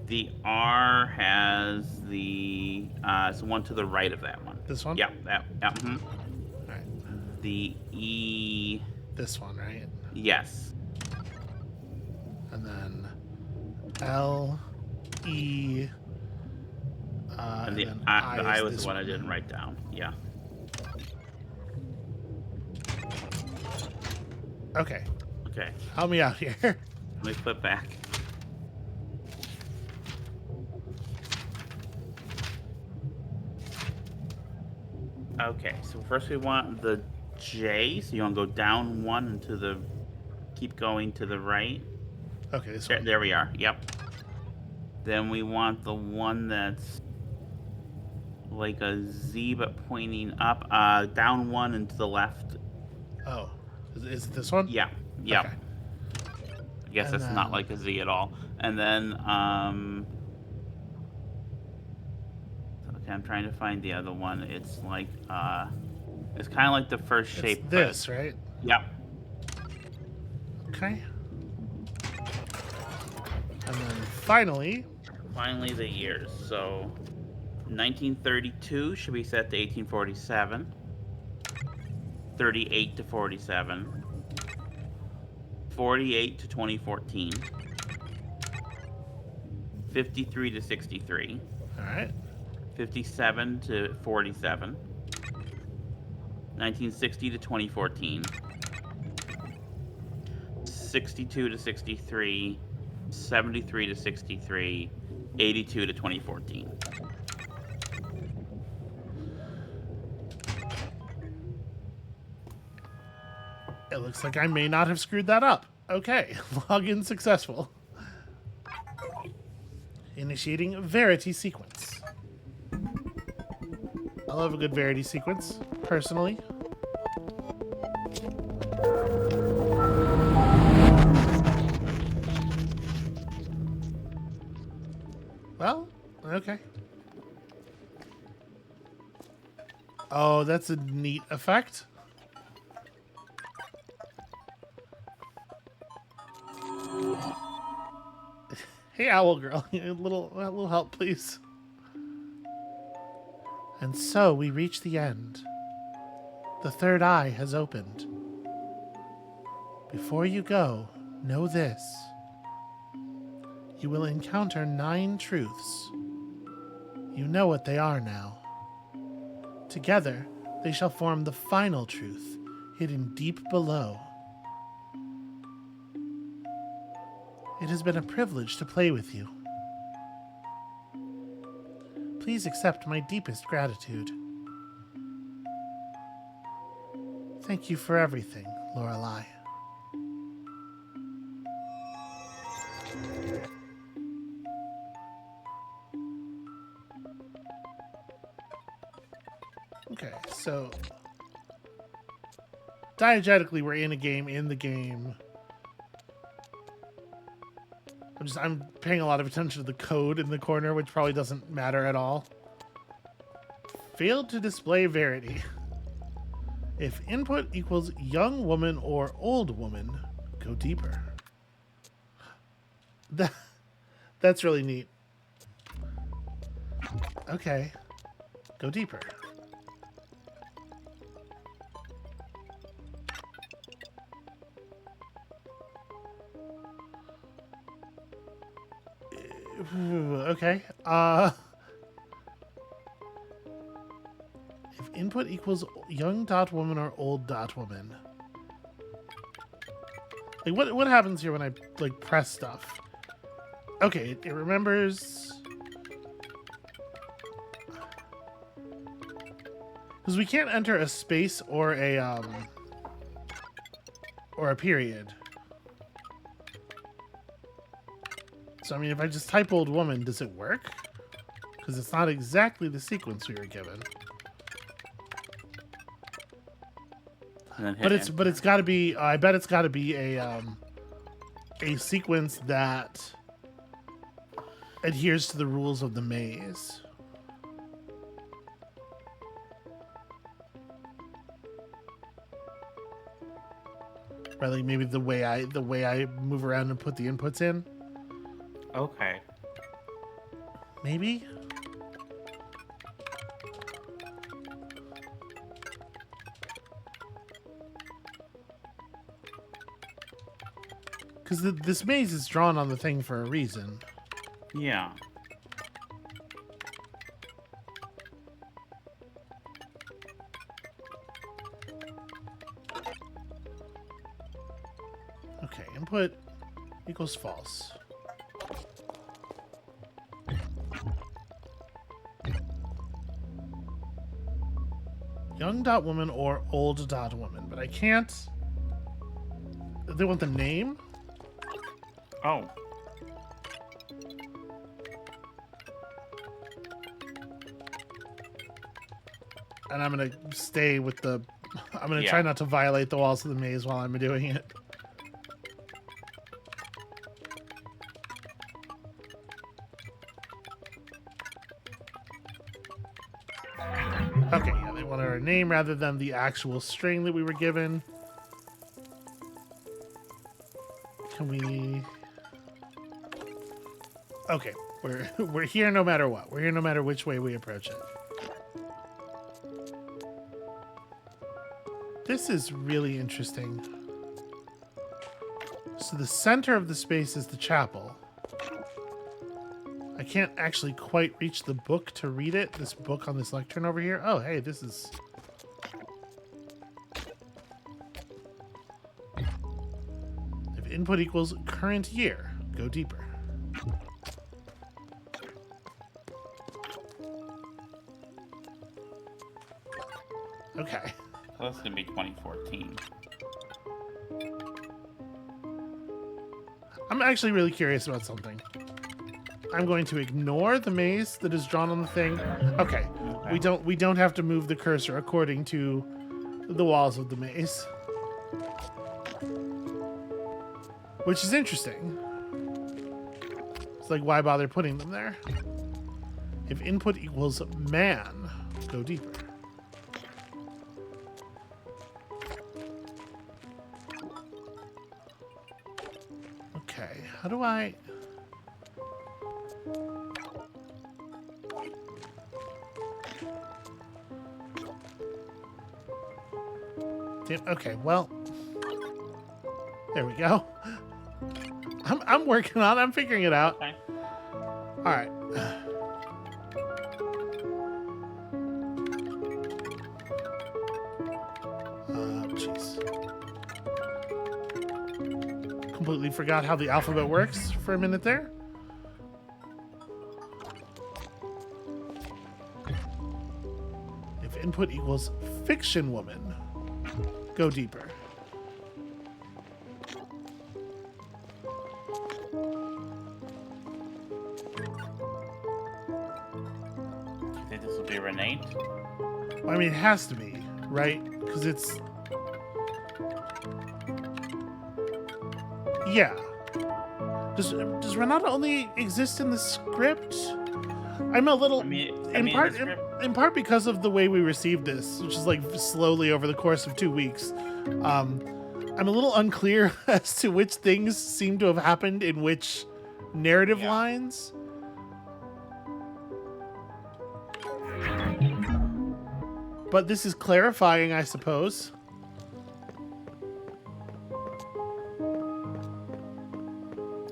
The R has the it's the one to the right of that one. This one? Yeah, that. Yeah. Mm-hmm. All right. The E. This one, right? Yes. And then L, E, And and the then I is was this the one I didn't write down. Yeah. Okay. Okay. Help me out here. Let me flip back. Okay, so first we want the J, so you want to go down one and to the, keep going to the right. Okay, this There, one. there we are, yep. Then we want the one that's like a Z but pointing up, down one and to the left. Oh, is it this one? Yeah, yep. Okay. I guess And that's not then- like a Z at all. And then, okay, I'm trying to find the other one. It's like, it's kind of like the first It's shape. this, right? Yep. Okay. And then finally, Finally, the years. So, 1932 should be set to 1847. 38 to 47. 48 to 2014. 53 to 63. all right. 57 to 47. 1960 to 2014. 62 to 63. 73 to 63. 82 to 2014. It looks like I may not have screwed that up. Okay, login successful. Initiating Verity sequence. I love a good Verity sequence, personally. Well, okay. Oh, that's a neat effect. Hey, Owl Girl, a little help, please. And so we reach the end. The third eye has opened. Before you go, know this. You will encounter 9 truths. You know what they are now. Together, they shall form the final truth, hidden deep below. It has been a privilege to play with you. Please accept my deepest gratitude. Thank you for everything, Lorelei. Okay, so diegetically we're in a game in the game. I'm paying a lot of attention to the code in the corner, which probably doesn't matter at all. Failed to display Verity. If input equals young woman or old woman, go deeper. That's really neat. Okay. Go deeper. Okay. If input input equals young dot woman or old dot woman. Like what happens here when I like press stuff? Okay, it remembers. Because we can't enter a space or a period. So I mean, if I just type old woman, does it work? Because it's not exactly the sequence we were given. But it's got to be. I bet it's got to be a sequence that adheres to the rules of the maze. Right, like maybe the way I move around and put the inputs in. Okay. Maybe. Because this maze is drawn on the thing for a reason. Yeah. Okay, input equals false. Young dot woman or old dot woman, but I can't. They want the name? Oh. And I'm gonna stay with the. I'm gonna try not to violate the walls of the maze while I'm doing it. Okay, yeah, they wanted our name rather than the actual string that we were given. Can we? Okay, we're here no matter what. We're here no matter which way we approach it. This is really interesting. So the center of the space is the chapel. I can't actually quite reach the book to read it. This book on this lectern over here. Oh, hey, this is... If input equals current year, go deeper. Okay. So that's going to be 2014. I'm actually really curious about something. I'm going to ignore the maze that is drawn on the thing. Okay. We don't have to move the cursor according to the walls of the maze. Which is interesting. It's like, why bother putting them there? If input equals man, go deeper. Okay, how do I... Okay, well, there we go. I'm working on it. I'm figuring it out. Okay. All right. Jeez. Completely forgot how the alphabet works for a minute there. If input equals fiction woman, go deeper. You think this will be Renate? Well, I mean, it has to be, right? Because it's... Yeah. Does Renata only exist in the script? I'm a little... in part because of the way we received this, which is like slowly over the course of 2 weeks. I'm a little unclear as to which things seem to have happened in which narrative lines. But this is clarifying, I suppose.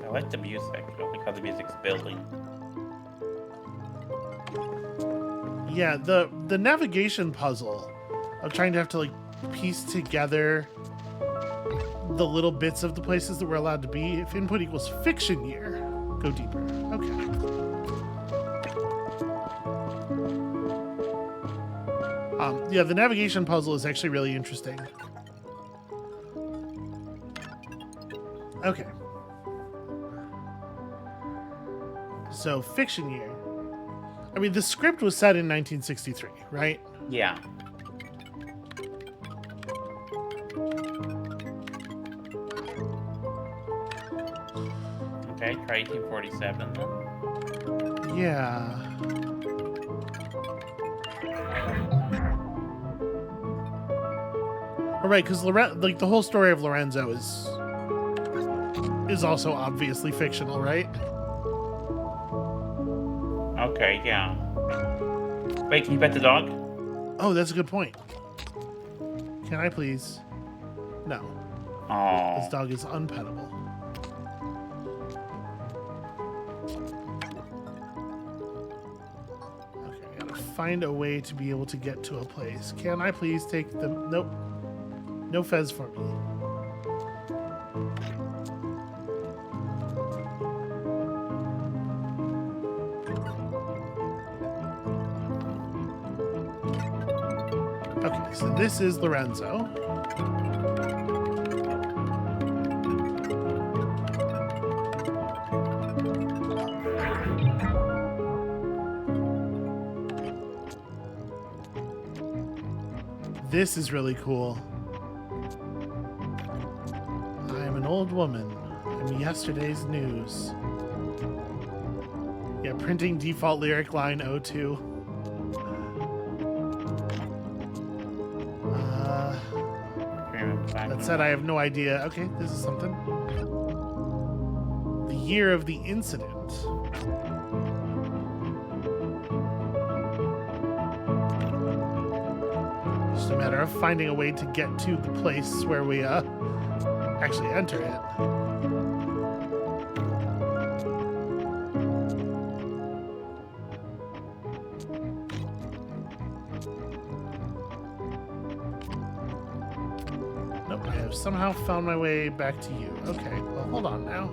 I like the music. I don't like how the music's building. Yeah, the navigation puzzle of trying to have to like piece together the little bits of the places that we're allowed to be. If input equals fiction year, go deeper. Okay. Yeah, the navigation puzzle is actually really interesting. Okay. So, fiction year. I mean, the script was set in 1963, right? Yeah. Okay, try 1847 then. Yeah. All right, because like the whole story of Lorenzo is also obviously fictional, right? Okay, yeah. Wait, can you pet the dog? Oh, that's a good point. Can I please? No. Oh. This dog is unpettable. Okay, I gotta find a way to be able to get to a place. Can I please take the... Nope. No fez for me. Okay, so this is Lorenzo. This is really cool. I am an old woman. I'm yesterday's news. Yeah, printing default lyric line 02. That said, I have no idea. Okay, this is something. The year of the incident. Just a matter of finding a way to get to the place where we actually enter it. Nope, I have somehow found my way back to you. Okay, well, hold on now.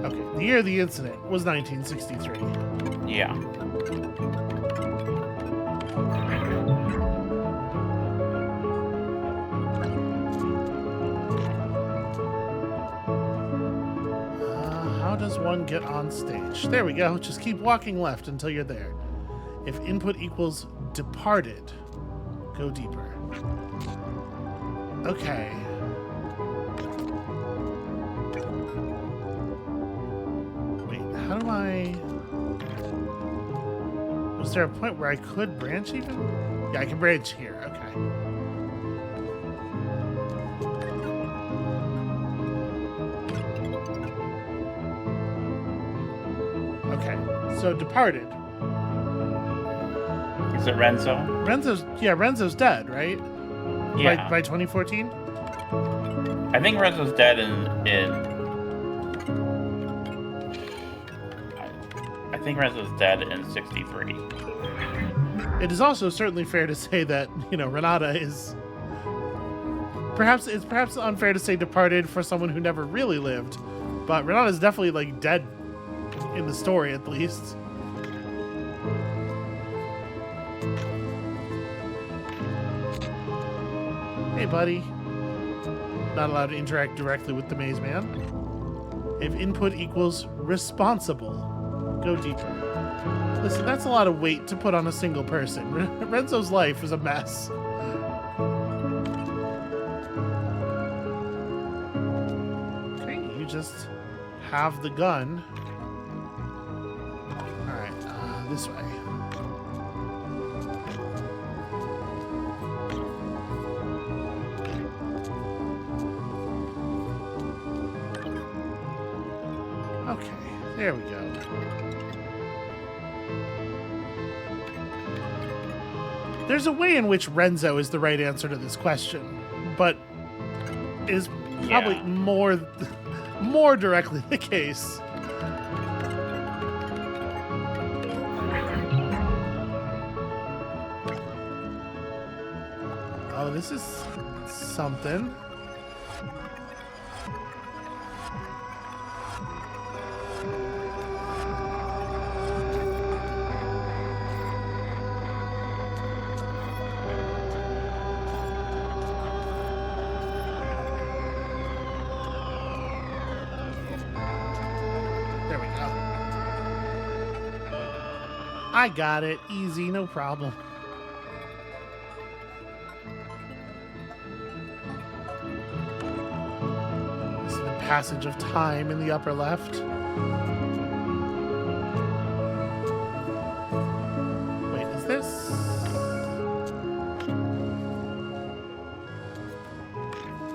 Okay, the year of the incident was 1963. Yeah. How does one get on stage? There we go. Just keep walking left until you're there. If input equals departed, go deeper. Okay. Wait, how do I... Was there a point where I could branch even? Yeah, I can branch here. Okay. Okay, so departed. Is it Renzo? Renzo's dead, right? Yeah. By 2014? I think Renzo's dead I think Renzo's dead in 63. It is also certainly fair to say that, Renata is... It's perhaps unfair to say departed for someone who never really lived, but Renata's definitely, like, dead in the story, at least. Hey, buddy. Not allowed to interact directly with the maze man. If input equals responsible, go deeper. Listen, that's a lot of weight to put on a single person. Renzo's life is a mess. Okay, you just have the gun. Alright, this way. Okay, there we go. There's a way in which Renzo is the right answer to this question, but is probably Yeah. more directly the case. Oh, this is something. There we go. I got it. Easy, no problem. This is the passage of time in the upper left. Wait, is this?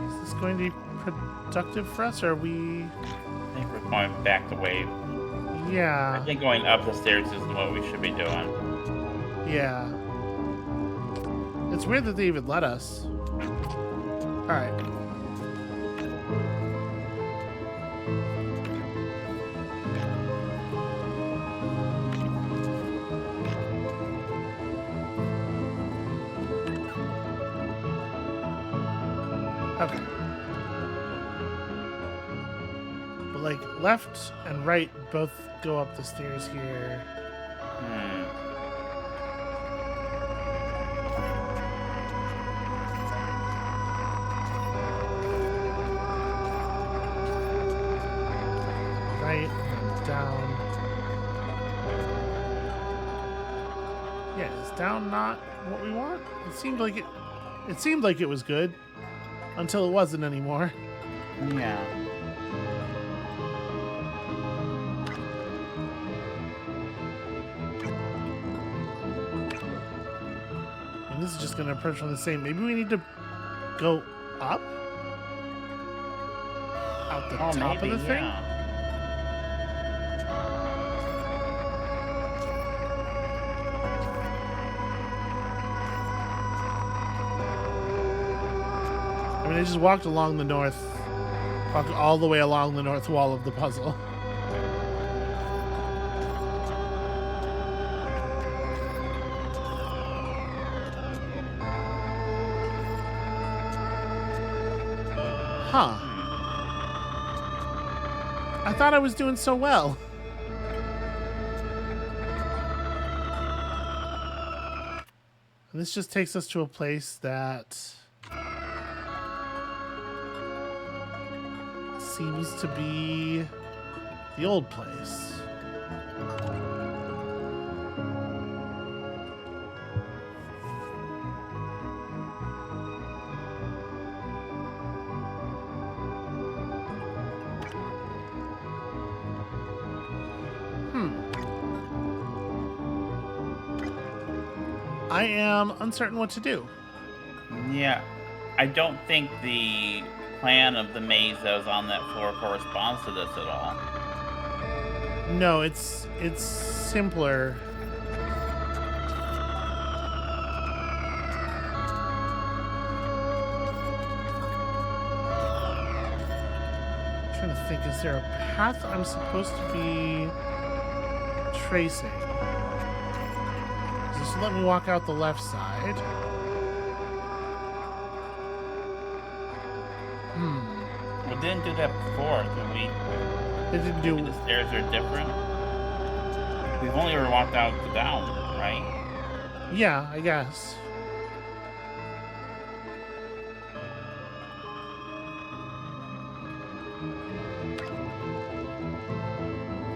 Is this going to be productive for us, or are we? I think we're going back the way. I Yeah. think going up the stairs is what we should be doing. Yeah. It's weird that they even let us. Alright. Okay. But like left and right both go up the stairs here. Hmm. Right and down. Yeah, is down not what we want? It seemed like it was good until it wasn't anymore. Yeah. And this is just gonna approach from the same. Maybe we need to go up? Out the Oh, top maybe, of the thing? yeah. I mean, I just walked all the way along the north wall of the puzzle. Huh. I thought I was doing so well. And this just takes us to a place that seems to be the old place. I am uncertain what to do. Yeah. I don't think the plan of the maze that was on that floor corresponds to this at all. No, it's simpler. I'm trying to think, is there a path I'm supposed to be tracing? Just let me walk out the left side. We didn't do that before. Did we? It didn't Maybe do. the stairs are different. We've only ever walked out the down, right? Yeah, I guess.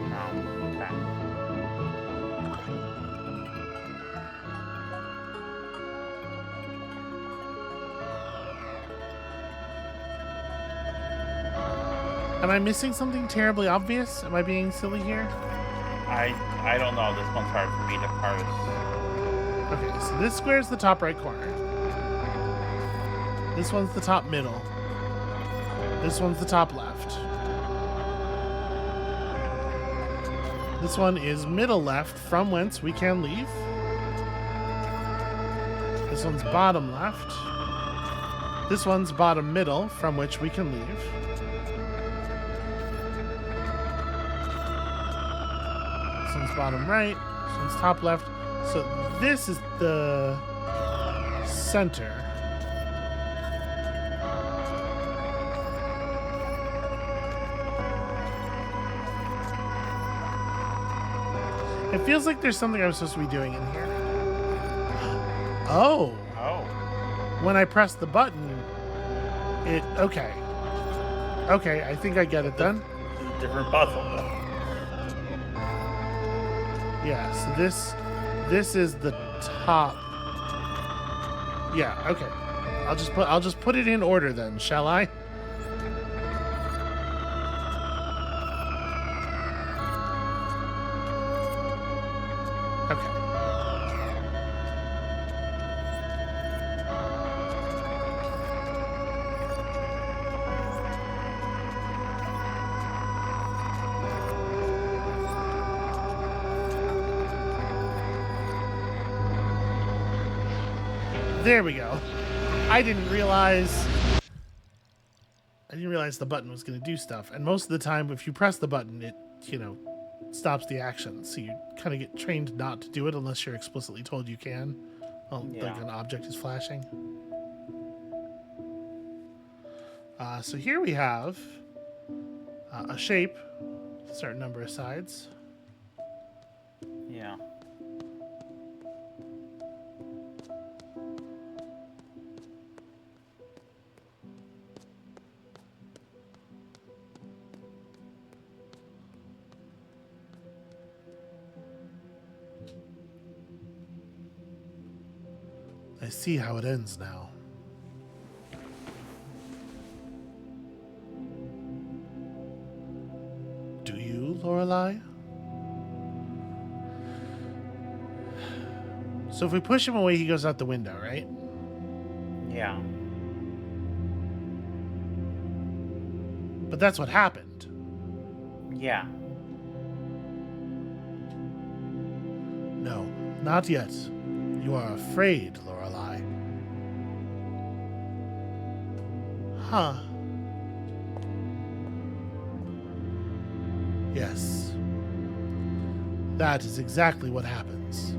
No. Okay. Am I missing something terribly obvious? Am I being silly here? I don't know. This one's hard for me to parse. Okay, so this square's the top right corner. This one's the top middle. This one's the top left. This one is middle left, from whence we can leave. This one's bottom left. This one's bottom middle, from which we can leave. This one's bottom right. This one's top left. So this is the center. It feels like there's something I'm supposed to be doing in here. Oh. Oh. When I press the button, it... Okay. Okay, I think I get it then. This is a different puzzle, though. Yeah, so this is the top. Yeah, okay. I'll just put it in order then, shall I? Okay. There we go. I didn't realize the button was going to do stuff. And most of the time, if you press the button, it, stops the action. So you kind of get trained not to do it unless you're explicitly told you can. Well, Yeah. like an object is flashing. So here we have a shape, a certain number of sides. Yeah. I see how it ends now. Do you, Lorelei? So if we push him away, he goes out the window, right? Yeah. But that's what happened. Yeah. No, not yet. You are afraid, Lorelei. Huh. Yes. That is exactly what happens.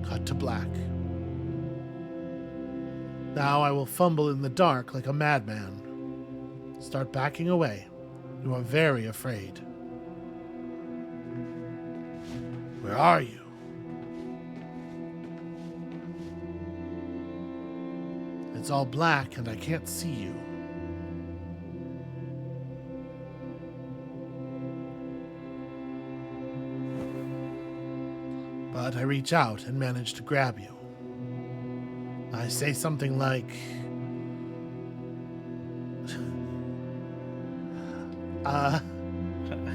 Cut to black. Now I will fumble in the dark like a madman. Start backing away. You are very afraid. Where are you? It's all black and I can't see you. But I reach out and manage to grab you. I say something like,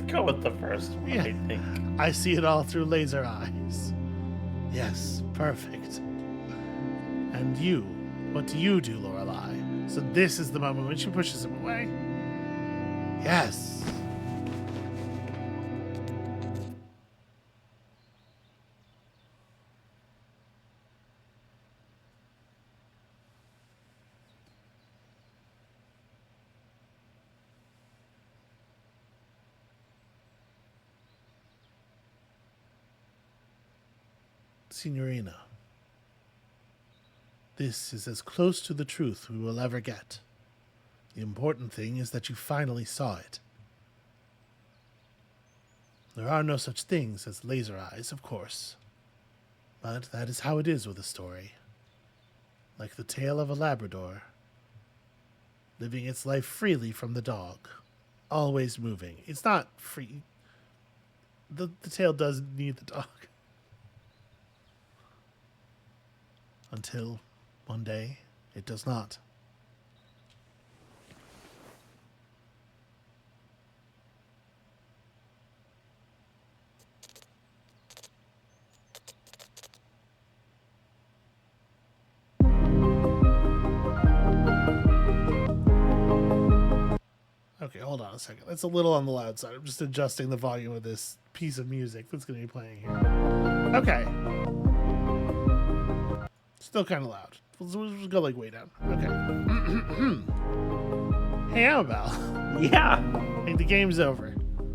Go with the first one, Yeah. I think. I see it all through laser eyes. Yes, perfect. And you, what do you do, Lorelei? So this is the moment when she pushes him away. Yes. Signorina, this is as close to the truth we will ever get. The important thing is that you finally saw it. There are no such things as laser eyes, of course. But that is how it is with a story. Like the tale of a Labrador, living its life freely from the dog, always moving. It's not free. The tail does need the dog. Until one day it does not. Okay, hold on a second. That's a little on the loud side. I'm just adjusting the volume of this piece of music that's going to be playing here. Okay. Still kind of loud. We'll go like way down. Okay. Hey, Amabel. Yeah. I think the game's over.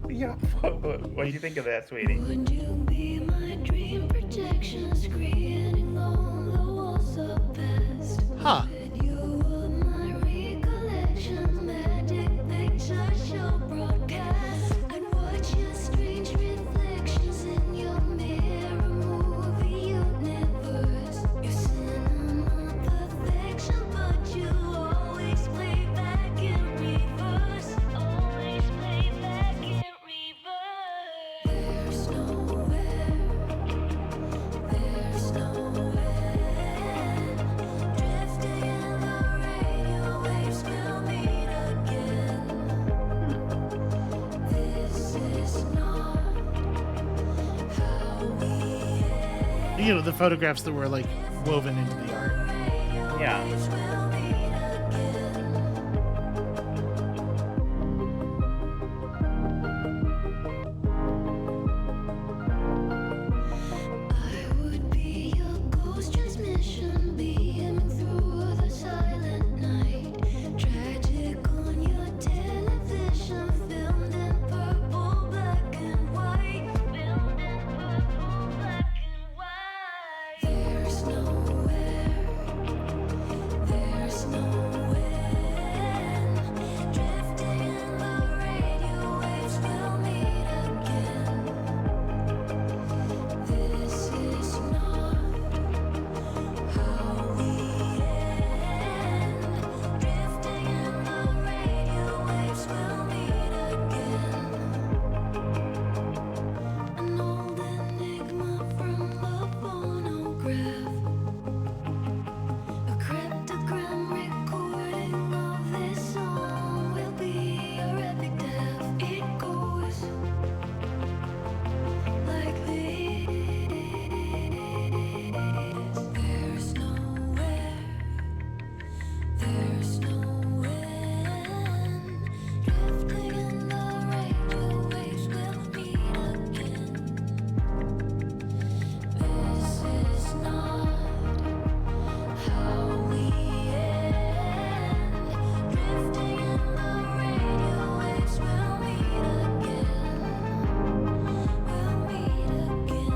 Yeah. What do you think of that, sweetie? Would you be my dream protection screening on the walls of past? Huh. That you were my recollections, magic picture show broadcast. I'd watch your strange reflections in your mirror movie universe. Your cinema perfection, but you always play back in reverse. Always play back in reverse. There's nowhere, there's nowhere. Drifting in the radio waves, we'll meet again. This is not how we end. You know, the photographs that were like woven into the art. Yeah. We'll meet again. I would be your ghost transmission beaming through the silent night. Tragic on your television, filmed in purple, black and white. Filmed in purple, black and white. There's nowhere, there's no end. Drifting in the radio waves, we'll meet again. This is not how we end. Drifting in the radio waves, we'll meet again. An old enigma from the phonograph. A cryptogram recording of this song will be your epitaph. It goes like this. There's nowhere, there's no end. Drifting in the radio waves, we'll meet again. This is not how we end. Drifting in the radio waves, we'll meet again. We'll meet again.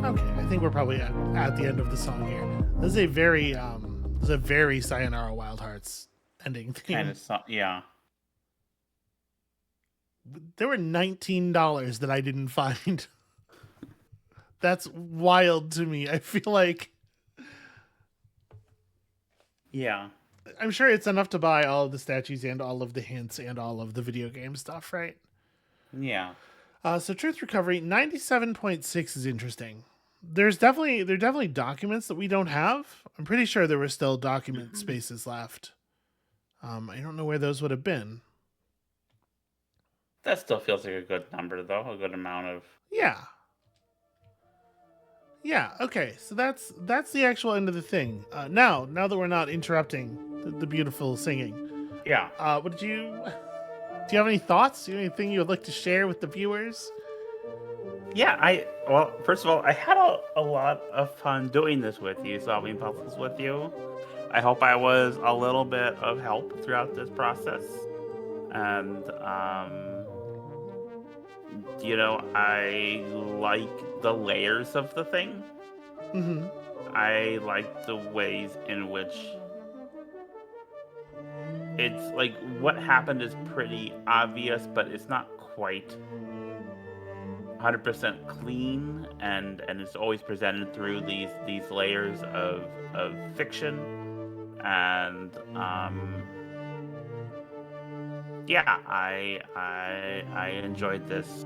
Okay, I think we're probably at the end of the song here. This is a very Sayonara Wild Hearts ending theme. Kind of. Yeah. There were $19 that I didn't find. That's wild to me. I feel like Yeah. I'm sure it's enough to buy all of the statues and all of the hints and all of the video game stuff, right? Yeah. So Truth Recovery 97.6 is interesting. There are definitely documents that we don't have. I'm pretty sure there were still document spaces left. I don't know where those would have been. That still feels like a good number, though. A good amount of. Yeah. Yeah. Okay. So that's the actual end of the thing. Now that we're not interrupting the beautiful singing, Yeah. what do you have any thoughts? Anything you would like to share with the viewers? Yeah, well, first of all, I had a lot of fun doing this with you, solving puzzles with you. I hope I was a little bit of help throughout this process. And, I like the layers of the thing. Mm-hmm. I like the ways in which it's like what happened is pretty obvious, but it's not quite 100% clean, and it's always presented through these layers of fiction, and yeah, I enjoyed this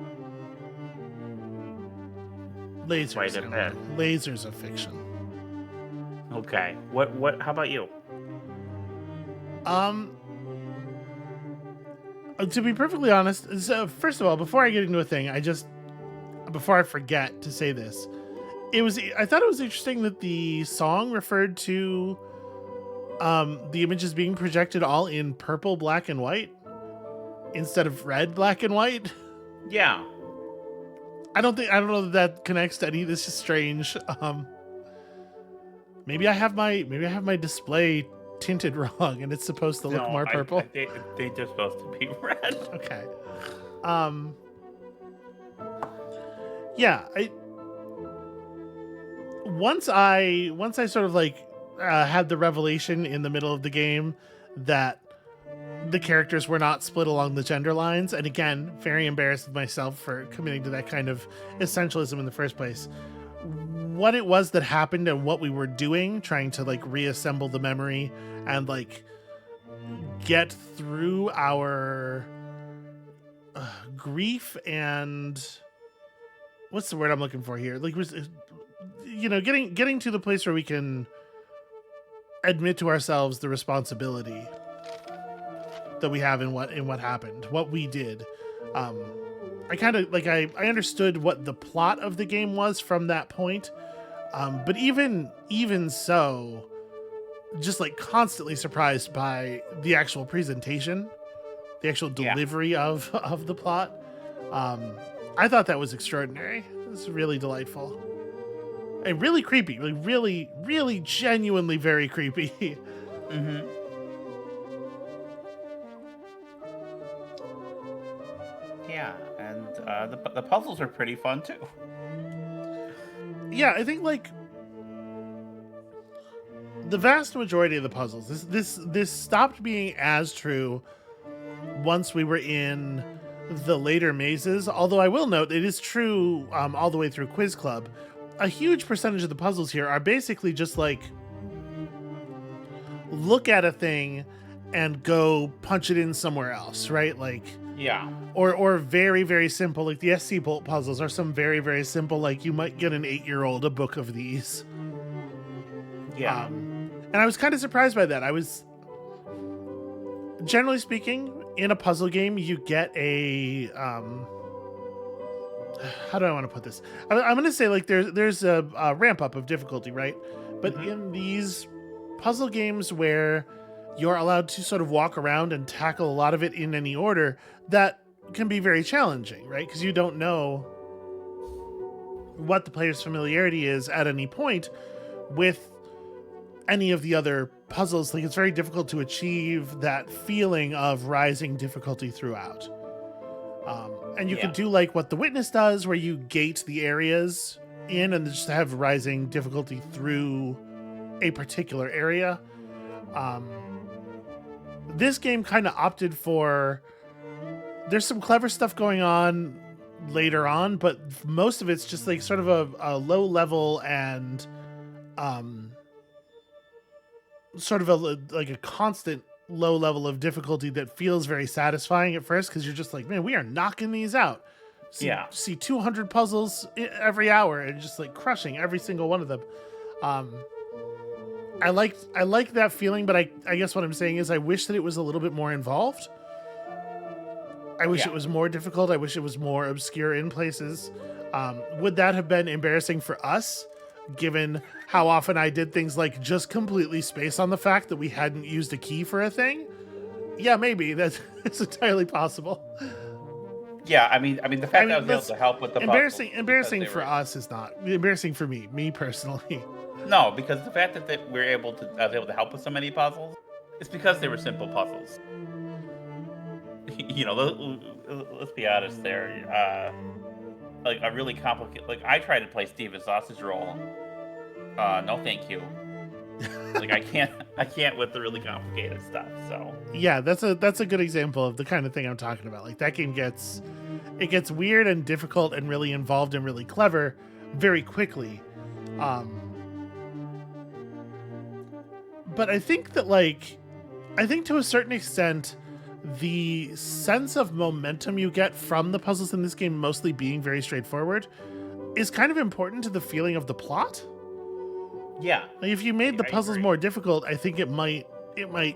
Lasers. quite a bit. Lasers of fiction. Okay, what? How about you? To be perfectly honest, so first of all, before I get into a thing, before I forget to say this, I thought it was interesting that the song referred to the images being projected all in purple, black, and white. instead of red, black, and white. Yeah. I don't know that connects to any. This is strange. Maybe I have my display tinted wrong, and it's supposed to look No, more purple. they're just supposed to be red. Okay. Yeah. Once I sort of like had the revelation in the middle of the game that the characters were not split along the gender lines, and again, very embarrassed of myself for committing to that kind of essentialism in the first place. What it was that happened and what we were doing, trying to like reassemble the memory and like get through our grief and what's the word I'm looking for here? Like, getting to the place where we can admit to ourselves the responsibility that we have in what happened, what we did. I kind of like I understood what the plot of the game was from that point, but even so, just like constantly surprised by the actual presentation, the actual delivery of the plot. I thought that was extraordinary. It was really delightful and really creepy, like really genuinely very creepy. Mm-hmm. Yeah, and the puzzles are pretty fun too. Yeah, I think like the vast majority of the puzzles, this stopped being as true once we were in the later mazes. Although I will note it is true all the way through Quiz Club. A huge percentage of the puzzles here are basically just like look at a thing and go punch it in somewhere else, right? Like Yeah. or very, very simple, like the SC Bolt puzzles are some very, very simple, like you might get an 8-year-old a book of these. Yeah. And I was kind of surprised by that. I was, generally speaking, in a puzzle game, you get a, how do I want to put this? I'm going to say like there's a ramp up of difficulty, right? But in these puzzle games where you're allowed to sort of walk around and tackle a lot of it in any order, that can be very challenging, right? Because you don't know what the player's familiarity is at any point with any of the other puzzles. Like, it's very difficult to achieve that feeling of rising difficulty throughout. And you can do like what The Witness does, where you gate the areas in and just have rising difficulty through a particular area. This game kind of opted for, there's some clever stuff going on later on, but most of it's just like sort of a low level and sort of a constant low level of difficulty that feels very satisfying at first, because you're just like, man, we are knocking these out. See 200 puzzles every hour and just like crushing every single one of them. I like that feeling, but I guess what I'm saying is I wish that it was a little bit more involved. I wish it was more difficult. I wish it was more obscure in places. Would that have been embarrassing for us, given how often I did things like just completely space on the fact that we hadn't used a key for a thing? Yeah, maybe. It's entirely possible. Yeah, I mean, the fact that I was able to help with the embarrassing for us is not embarrassing for me personally. No, because the fact that I was able to help with so many puzzles, it's because they were simple puzzles. You know, let's be honest there. Like a really complicated, like I tried to play Steven's sausage roll. No, thank you. Like I can't with the really complicated stuff. So yeah, that's a good example of the kind of thing I'm talking about. Like that game gets weird and difficult and really involved and really clever very quickly. But I think to a certain extent, the sense of momentum you get from the puzzles in this game mostly being very straightforward is kind of important to the feeling of the plot. Yeah. Like if you made the puzzles more difficult, I think it might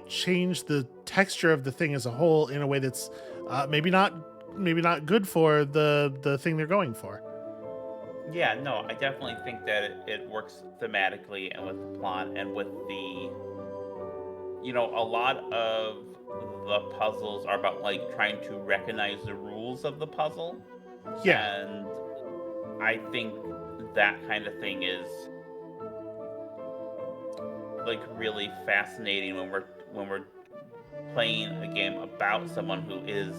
change the texture of the thing as a whole in a way that's maybe not good for the thing they're going for. Yeah, no, I definitely think that it works thematically and with the plot and with the, a lot of the puzzles are about like trying to recognize the rules of the puzzle. Yeah. And I think that kind of thing is like really fascinating when we're playing a game about someone who is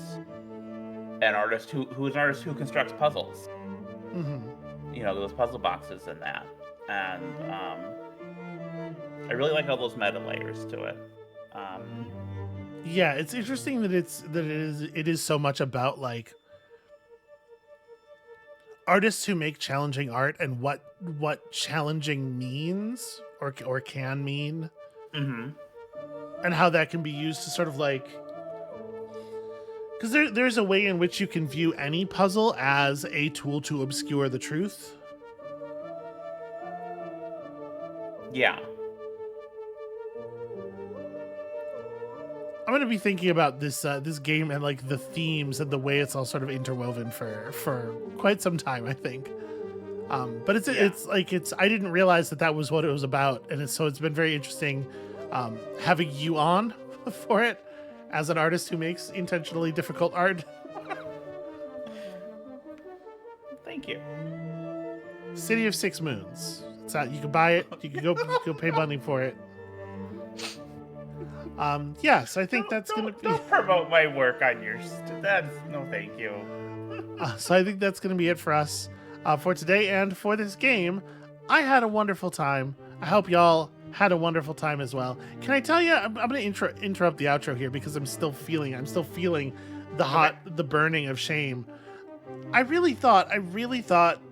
an artist who constructs puzzles. Hmm. You know, those puzzle boxes and that. And I really like all those meta layers to it. Yeah, it's interesting that it is so much about like artists who make challenging art and what challenging means or can mean, Mm-hmm. and how that can be used to sort of like, because there's a way in which you can view any puzzle as a tool to obscure the truth. Yeah. I'm gonna be thinking about this game and like the themes and the way it's all sort of interwoven for quite some time, I think. But it's like I didn't realize that was what it was about, and it's been very interesting having you on for it as an artist who makes intentionally difficult art. Thank you. City of Six Moons. It's out. You can buy it. You can go pay money for it. So I think that's gonna be. Don't promote my work on your. That's no, thank you. So I think that's gonna be it for us for today and for this game. I had a wonderful time. I hope y'all had a wonderful time as well. Can I tell you? I'm gonna interrupt the outro here because I'm still feeling the burning of shame. I really thought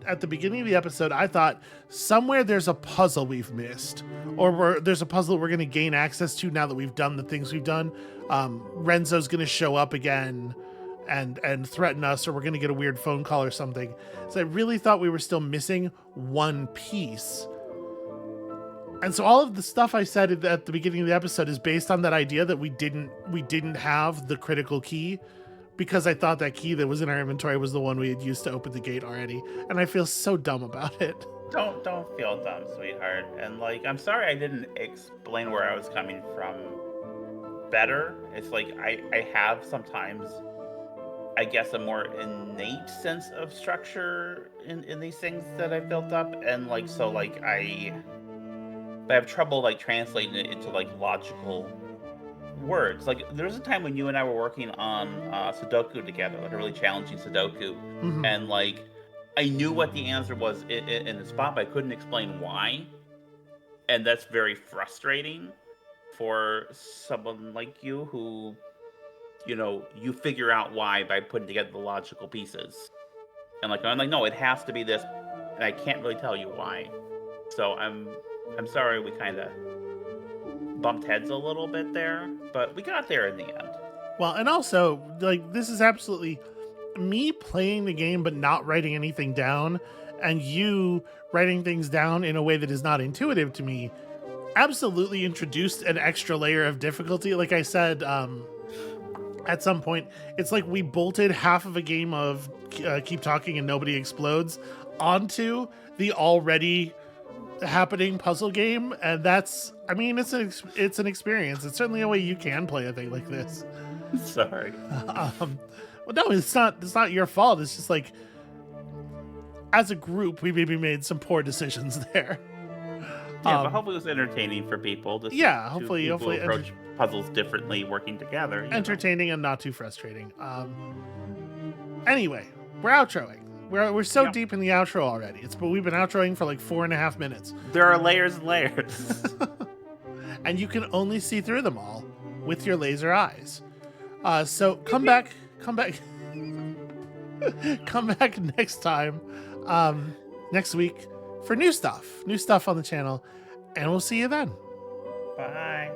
at the beginning of the episode, I thought somewhere there's a puzzle we've missed, or there's a puzzle we're going to gain access to now that we've done the things we've done. Renzo's going to show up again and threaten us, or we're going to get a weird phone call or something. So I really thought we were still missing one piece. And so all of the stuff I said at the beginning of the episode is based on that idea that we didn't have the critical key, because I thought that key that was in our inventory was the one we had used to open the gate already, and I feel so dumb about it. Don't feel dumb, sweetheart. And like, I'm sorry I didn't explain where I was coming from better. It's like I have sometimes, I guess, a more innate sense of structure in these things that I've built up, and like so like I have trouble like translating it into like logical words. Like there was a time when you and I were working on Sudoku together, like a really challenging Sudoku, Mhm. and like I knew what the answer was in the spot, but I couldn't explain why, and that's very frustrating for someone like you who, you know, you figure out why by putting together the logical pieces, and like I'm like, no, it has to be this, and I can't really tell you why. So I'm sorry we kind of bumped heads a little bit there, but we got there in the end. Well, and also, like, this is absolutely me playing the game but not writing anything down, and you writing things down in a way that is not intuitive to me, absolutely introduced an extra layer of difficulty. Like I said, at some point, it's like we bolted half of a game of Keep Talking and Nobody Explodes onto the already happening puzzle game, and that's, I mean, it's an experience. It's certainly a way you can play a thing like this. Sorry. Well, no, it's not your fault. It's just like, as a group, we maybe made some poor decisions there. Yeah, but hopefully it was entertaining for people. Hopefully approach puzzles differently, working together. Entertaining and not too frustrating. Anyway, we're outroing. We're so deep in the outro already. But we've been outroing for like 4.5 minutes. There are layers and layers. And you can only see through them all with your laser eyes. So come back come back next time, next week, for new stuff on the channel, and we'll see you then. Bye.